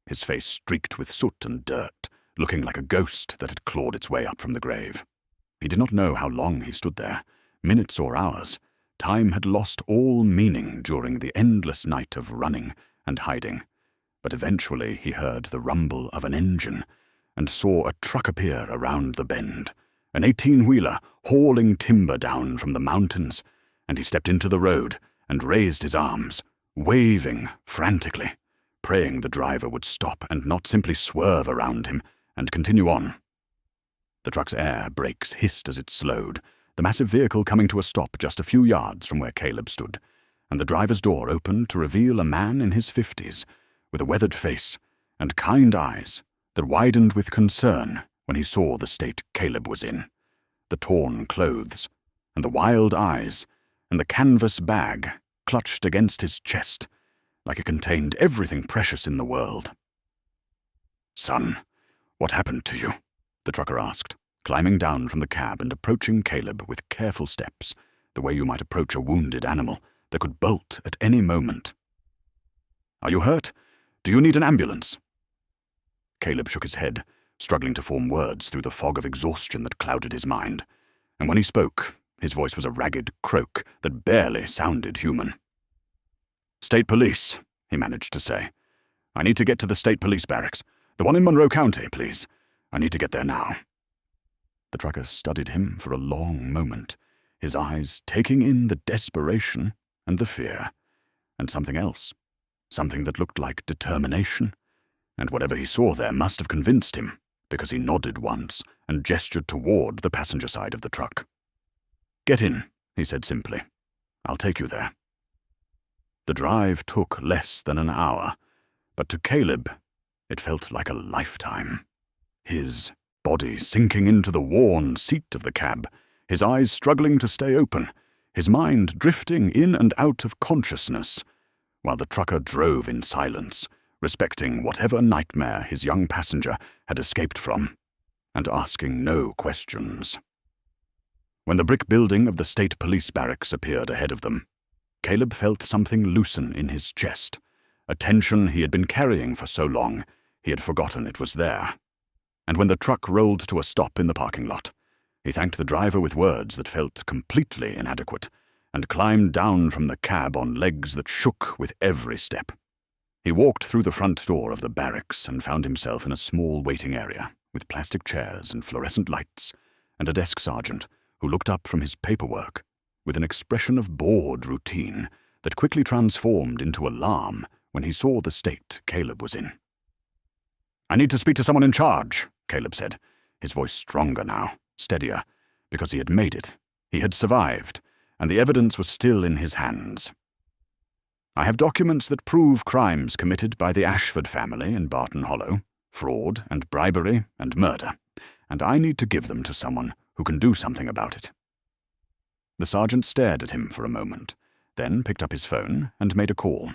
his face streaked with soot and dirt, looking like a ghost that had clawed its way up from the grave. He did not know how long he stood there, minutes or hours. Time had lost all meaning during the endless night of running and hiding, but eventually he heard the rumble of an engine and saw a truck appear around the bend, an 18-wheeler hauling timber down from the mountains, and he stepped into the road and raised his arms, waving frantically, praying the driver would stop and not simply swerve around him and continue on. The truck's air brakes hissed as it slowed, the massive vehicle coming to a stop just a few yards from where Caleb stood, and the driver's door opened to reveal a man in his 50s, with a weathered face and kind eyes that widened with concern when he saw the state Caleb was in, the torn clothes, and the wild eyes, and the canvas bag clutched against his chest, like it contained everything precious in the world. "Son, what happened to you?" the trucker asked, climbing down from the cab and approaching Caleb with careful steps, the way you might approach a wounded animal that could bolt at any moment. "Are you hurt? Do you need an ambulance?" Caleb shook his head, struggling to form words through the fog of exhaustion that clouded his mind, and when he spoke, his voice was a ragged croak that barely sounded human. "State police," he managed to say. "I need to get to the state police barracks. The one in Monroe County, please. I need to get there now." The trucker studied him for a long moment, his eyes taking in the desperation and the fear, and something else, something that looked like determination, and whatever he saw there must have convinced him, because he nodded once and gestured toward the passenger side of the truck. "Get in," he said simply. "I'll take you there." The drive took less than an hour, but to Caleb, it felt like a lifetime. His body sinking into the worn seat of the cab, his eyes struggling to stay open, his mind drifting in and out of consciousness, while the trucker drove in silence, respecting whatever nightmare his young passenger had escaped from, and asking no questions. When the brick building of the state police barracks appeared ahead of them, Caleb felt something loosen in his chest, a tension he had been carrying for so long he had forgotten it was there. And when the truck rolled to a stop in the parking lot, he thanked the driver with words that felt completely inadequate, and climbed down from the cab on legs that shook with every step. He walked through the front door of the barracks and found himself in a small waiting area with plastic chairs and fluorescent lights, and a desk sergeant who looked up from his paperwork with an expression of bored routine that quickly transformed into alarm when he saw the state Caleb was in. "I need to speak to someone in charge," Caleb said, his voice stronger now, steadier, because he had made it. He had survived, and the evidence was still in his hands. "I have documents that prove crimes committed by the Ashford family in Barton Hollow, fraud and bribery and murder, and I need to give them to someone who can do something about it." The sergeant stared at him for a moment, then picked up his phone and made a call,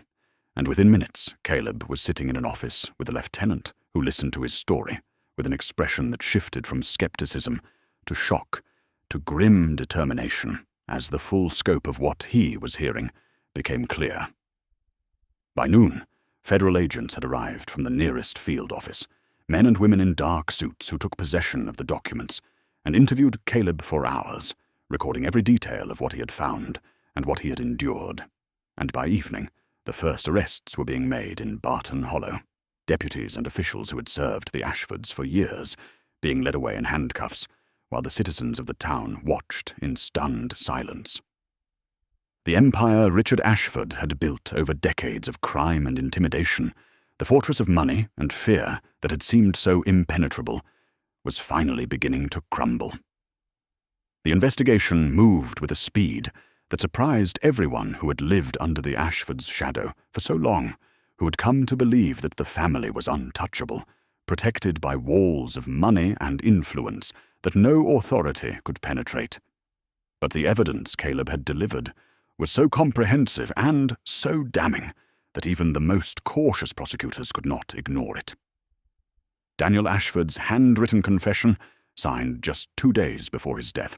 and within minutes Caleb was sitting in an office with a lieutenant who listened to his story with an expression that shifted from skepticism to shock to grim determination as the full scope of what he was hearing became clear. By noon, federal agents had arrived from the nearest field office, men and women in dark suits who took possession of the documents and interviewed Caleb for hours, recording every detail of what he had found and what he had endured. And by evening, the first arrests were being made in Barton Hollow. Deputies and officials who had served the Ashfords for years being led away in handcuffs, while the citizens of the town watched in stunned silence. The empire Richard Ashford had built over decades of crime and intimidation, the fortress of money and fear that had seemed so impenetrable, was finally beginning to crumble. The investigation moved with a speed that surprised everyone who had lived under the Ashfords' shadow for so long, who had come to believe that the family was untouchable, protected by walls of money and influence that no authority could penetrate. But the evidence Caleb had delivered was so comprehensive and so damning that even the most cautious prosecutors could not ignore it. Daniel Ashford's handwritten confession, signed just 2 days before his death,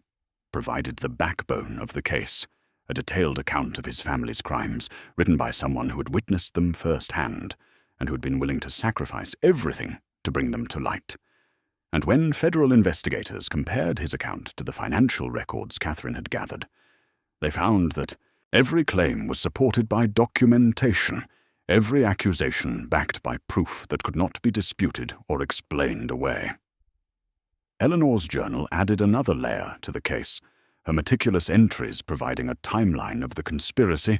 provided the backbone of the case, a detailed account of his family's crimes, written by someone who had witnessed them firsthand and who had been willing to sacrifice everything to bring them to light. And when federal investigators compared his account to the financial records Catherine had gathered, they found that every claim was supported by documentation, every accusation backed by proof that could not be disputed or explained away. Eleanor's journal added another layer to the case, her meticulous entries providing a timeline of the conspiracy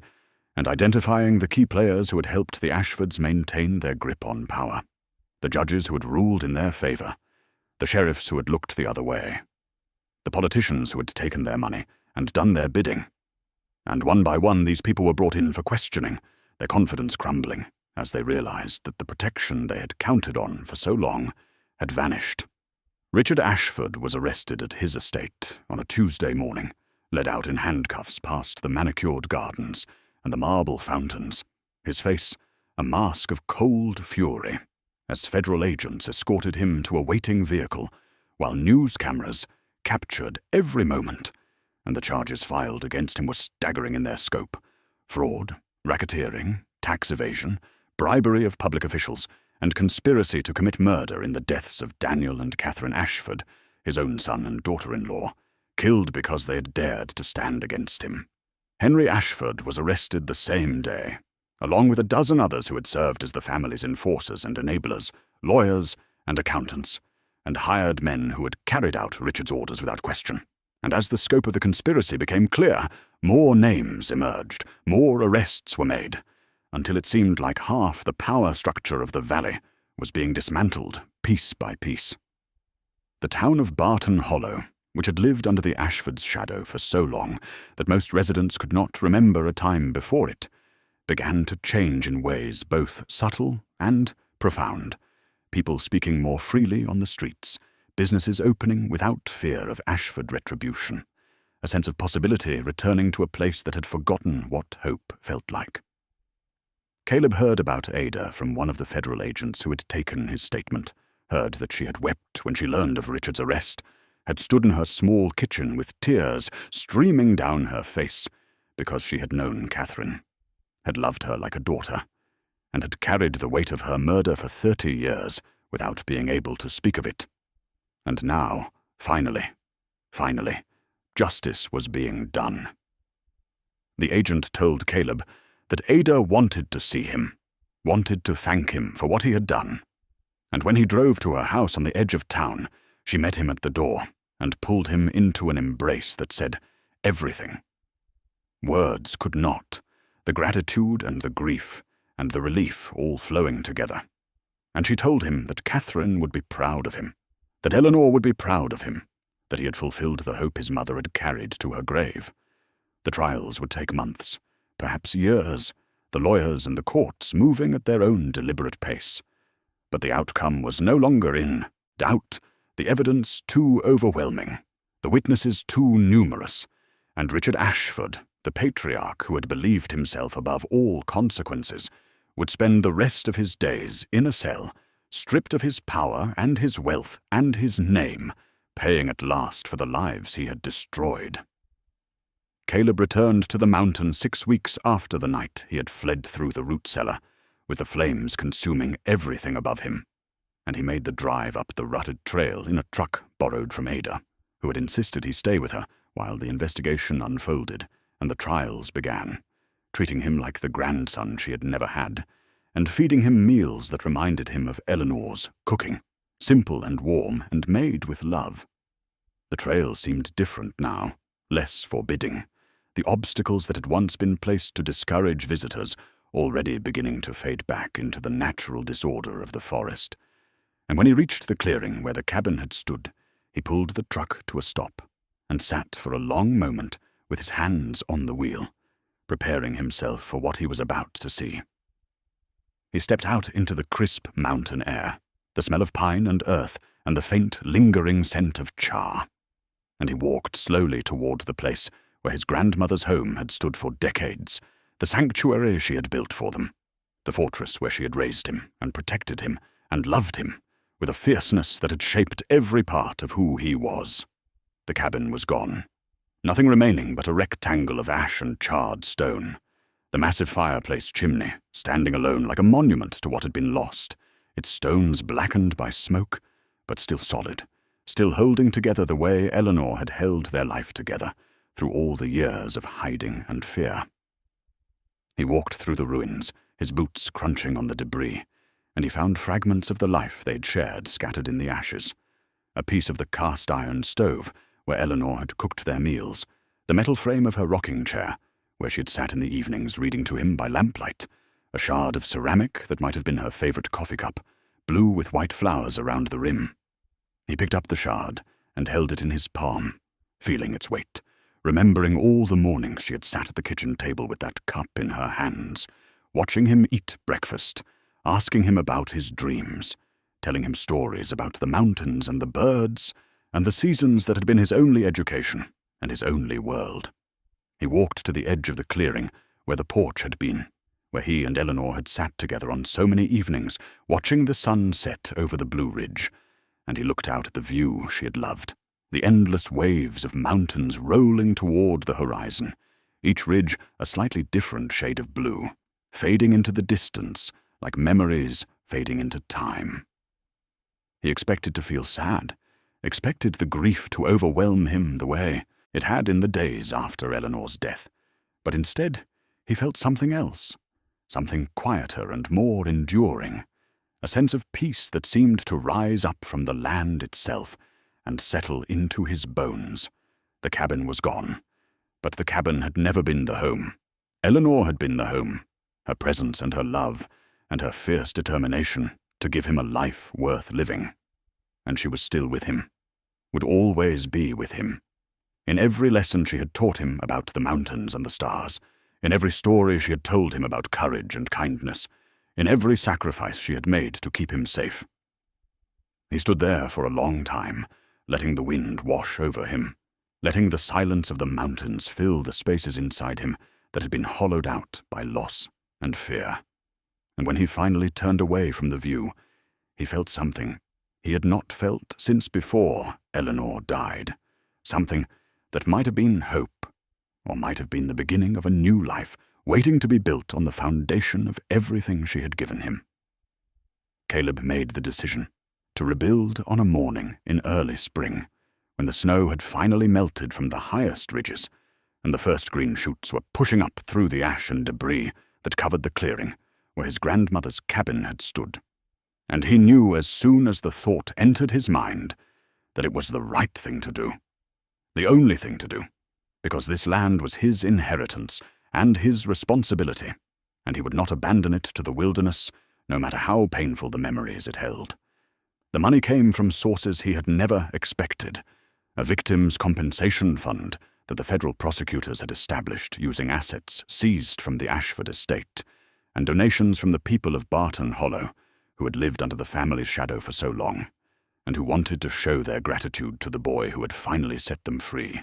and identifying the key players who had helped the Ashfords maintain their grip on power, the judges who had ruled in their favor, the sheriffs who had looked the other way, the politicians who had taken their money and done their bidding. And one by one these people were brought in for questioning, their confidence crumbling as they realized that the protection they had counted on for so long had vanished. Richard Ashford was arrested at his estate on a Tuesday morning, led out in handcuffs past the manicured gardens and the marble fountains, his face a mask of cold fury, as federal agents escorted him to a waiting vehicle, while news cameras captured every moment, and the charges filed against him were staggering in their scope: fraud, racketeering, tax evasion, bribery of public officials, and conspiracy to commit murder in the deaths of Daniel and Catherine Ashford, his own son and daughter-in-law, killed because they had dared to stand against him. Henry Ashford was arrested the same day, along with a dozen others who had served as the family's enforcers and enablers, lawyers and accountants, and hired men who had carried out Richard's orders without question. And as the scope of the conspiracy became clear, more names emerged, more arrests were made, until it seemed like half the power structure of the valley was being dismantled piece by piece. The town of Barton Hollow, which had lived under the Ashfords' shadow for so long that most residents could not remember a time before it, began to change in ways both subtle and profound, people speaking more freely on the streets, businesses opening without fear of Ashford retribution, a sense of possibility returning to a place that had forgotten what hope felt like. Caleb heard about Ada from one of the federal agents who had taken his statement, heard that she had wept when she learned of Richard's arrest, had stood in her small kitchen with tears streaming down her face because she had known Catherine, had loved her like a daughter, and had carried the weight of her murder for 30 years without being able to speak of it. And now, finally, justice was being done. The agent told Caleb that Ada wanted to see him, wanted to thank him for what he had done. And when he drove to her house on the edge of town, she met him at the door and pulled him into an embrace that said everything. Words could not, the gratitude and the grief and the relief all flowing together. And she told him that Catherine would be proud of him, that Eleanor would be proud of him, that he had fulfilled the hope his mother had carried to her grave. The trials would take months, perhaps years, the lawyers and the courts moving at their own deliberate pace. But the outcome was no longer in doubt, the evidence too overwhelming, the witnesses too numerous, and Richard Ashford, the patriarch who had believed himself above all consequences, would spend the rest of his days in a cell, stripped of his power and his wealth and his name, paying at last for the lives he had destroyed. Caleb returned to the mountain 6 weeks after the night he had fled through the root cellar, with the flames consuming everything above him, and he made the drive up the rutted trail in a truck borrowed from Ada, who had insisted he stay with her while the investigation unfolded and the trials began, treating him like the grandson she had never had, and feeding him meals that reminded him of Eleanor's cooking, simple and warm and made with love. The trail seemed different now, less forbidding, the obstacles that had once been placed to discourage visitors already beginning to fade back into the natural disorder of the forest. And when he reached the clearing where the cabin had stood, he pulled the truck to a stop and sat for a long moment with his hands on the wheel, preparing himself for what he was about to see. He stepped out into the crisp mountain air, the smell of pine and earth, and the faint, lingering scent of char. And he walked slowly toward the place where his grandmother's home had stood for decades, the sanctuary she had built for them, the fortress where she had raised him and protected him and loved him with a fierceness that had shaped every part of who he was. The cabin was gone, nothing remaining but a rectangle of ash and charred stone, the massive fireplace chimney standing alone like a monument to what had been lost, its stones blackened by smoke, but still solid, still holding together the way Eleanor had held their life together through all the years of hiding and fear. He walked through the ruins, his boots crunching on the debris, and he found fragments of the life they'd shared scattered in the ashes. A piece of the cast-iron stove where Eleanor had cooked their meals, the metal frame of her rocking chair, where she had sat in the evenings reading to him by lamplight, a shard of ceramic that might have been her favorite coffee cup, blue with white flowers around the rim. He picked up the shard and held it in his palm, feeling its weight, remembering all the mornings she had sat at the kitchen table with that cup in her hands, watching him eat breakfast, asking him about his dreams, telling him stories about the mountains and the birds and the seasons that had been his only education and his only world. He walked to the edge of the clearing where the porch had been, where he and Eleanor had sat together on so many evenings, watching the sun set over the Blue Ridge, and he looked out at the view she had loved, the endless waves of mountains rolling toward the horizon, each ridge a slightly different shade of blue, fading into the distance like memories fading into time. He expected to feel sad, expected the grief to overwhelm him the way it had in the days after Eleanor's death, but instead he felt something else, something quieter and more enduring, a sense of peace that seemed to rise up from the land itself and settle into his bones. The cabin was gone, but the cabin had never been the home. Eleanor had been the home, her presence and her love and her fierce determination to give him a life worth living. And she was still with him, would always be with him. In every lesson she had taught him about the mountains and the stars, in every story she had told him about courage and kindness, in every sacrifice she had made to keep him safe. He stood there for a long time, letting the wind wash over him, letting the silence of the mountains fill the spaces inside him that had been hollowed out by loss and fear. And when he finally turned away from the view, he felt something he had not felt since before Eleanor died, something that might have been hope, or might have been the beginning of a new life waiting to be built on the foundation of everything she had given him. Caleb made the decision to rebuild on a morning in early spring, when the snow had finally melted from the highest ridges, and the first green shoots were pushing up through the ash and debris that covered the clearing where his grandmother's cabin had stood. And he knew as soon as the thought entered his mind that it was the right thing to do, the only thing to do, because this land was his inheritance and his responsibility, and he would not abandon it to the wilderness, no matter how painful the memories it held. The money came from sources he had never expected, a victims' compensation fund that the federal prosecutors had established using assets seized from the Ashford estate, and donations from the people of Barton Hollow, who had lived under the family's shadow for so long, and who wanted to show their gratitude to the boy who had finally set them free.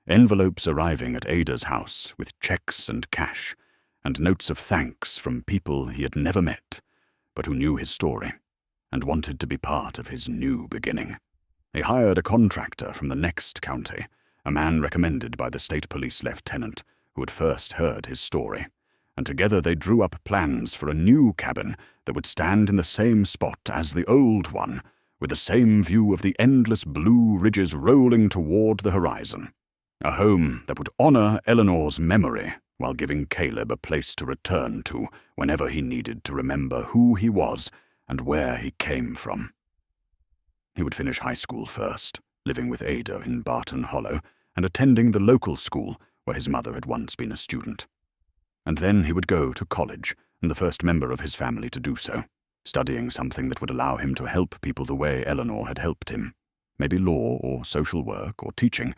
Envelopes arriving at Ada's house with checks and cash, and notes of thanks from people he had never met, but who knew his story and wanted to be part of his new beginning. He hired a contractor from the next county, a man recommended by the state police lieutenant who had first heard his story, and together they drew up plans for a new cabin that would stand in the same spot as the old one, with the same view of the endless blue ridges rolling toward the horizon. A home that would honor Eleanor's memory while giving Caleb a place to return to whenever he needed to remember who he was and where he came from. He would finish high school first, living with Ada in Barton Hollow and attending the local school where his mother had once been a student. And then he would go to college, and the first member of his family to do so, studying something that would allow him to help people the way Eleanor had helped him. Maybe law or social work or teaching.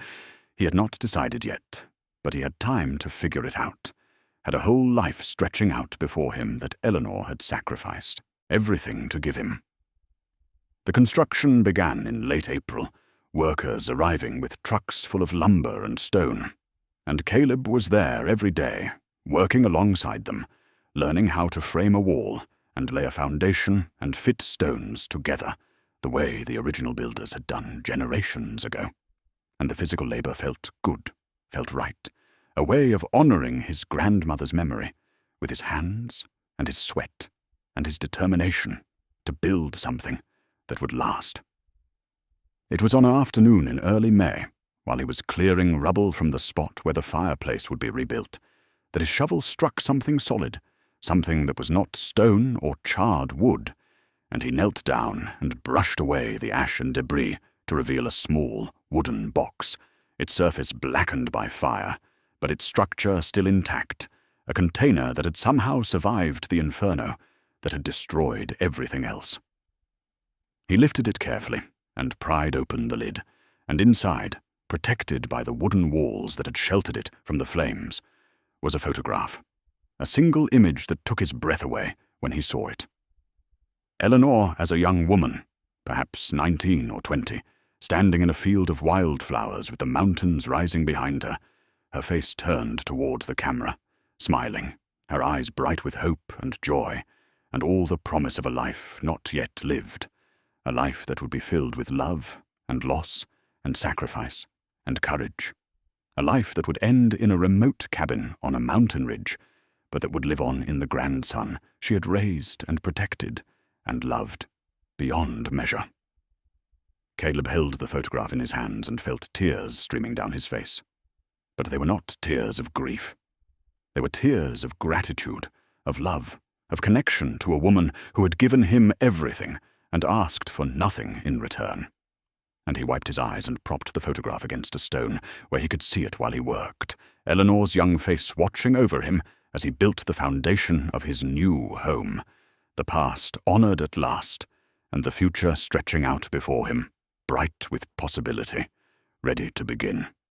He had not decided yet, but he had time to figure it out, had a whole life stretching out before him that Eleanor had sacrificed, everything to give him. The construction began in late April, workers arriving with trucks full of lumber and stone, and Caleb was there every day, working alongside them, learning how to frame a wall and lay a foundation and fit stones together, the way the original builders had done generations ago. And the physical labor felt good, felt right, a way of honoring his grandmother's memory, with his hands and his sweat and his determination to build something that would last. It was on an afternoon in early May, while he was clearing rubble from the spot where the fireplace would be rebuilt, that his shovel struck something solid, something that was not stone or charred wood, and he knelt down and brushed away the ash and debris to reveal a small wooden box, its surface blackened by fire, but its structure still intact, a container that had somehow survived the inferno that had destroyed everything else. He lifted it carefully and pried open the lid, and inside, protected by the wooden walls that had sheltered it from the flames, was a photograph, a single image that took his breath away when he saw it. Eleanor as a young woman, perhaps 19 or 20, standing in a field of wildflowers with the mountains rising behind her, her face turned toward the camera, smiling, her eyes bright with hope and joy, and all the promise of a life not yet lived, a life that would be filled with love and loss and sacrifice and courage, a life that would end in a remote cabin on a mountain ridge, but that would live on in the grandson she had raised and protected and loved beyond measure. Caleb held the photograph in his hands and felt tears streaming down his face. But they were not tears of grief. They were tears of gratitude, of love, of connection to a woman who had given him everything and asked for nothing in return. And he wiped his eyes and propped the photograph against a stone where he could see it while he worked, Eleanor's young face watching over him as he built the foundation of his new home, the past honored at last, and the future stretching out before him, bright with possibility, ready to begin.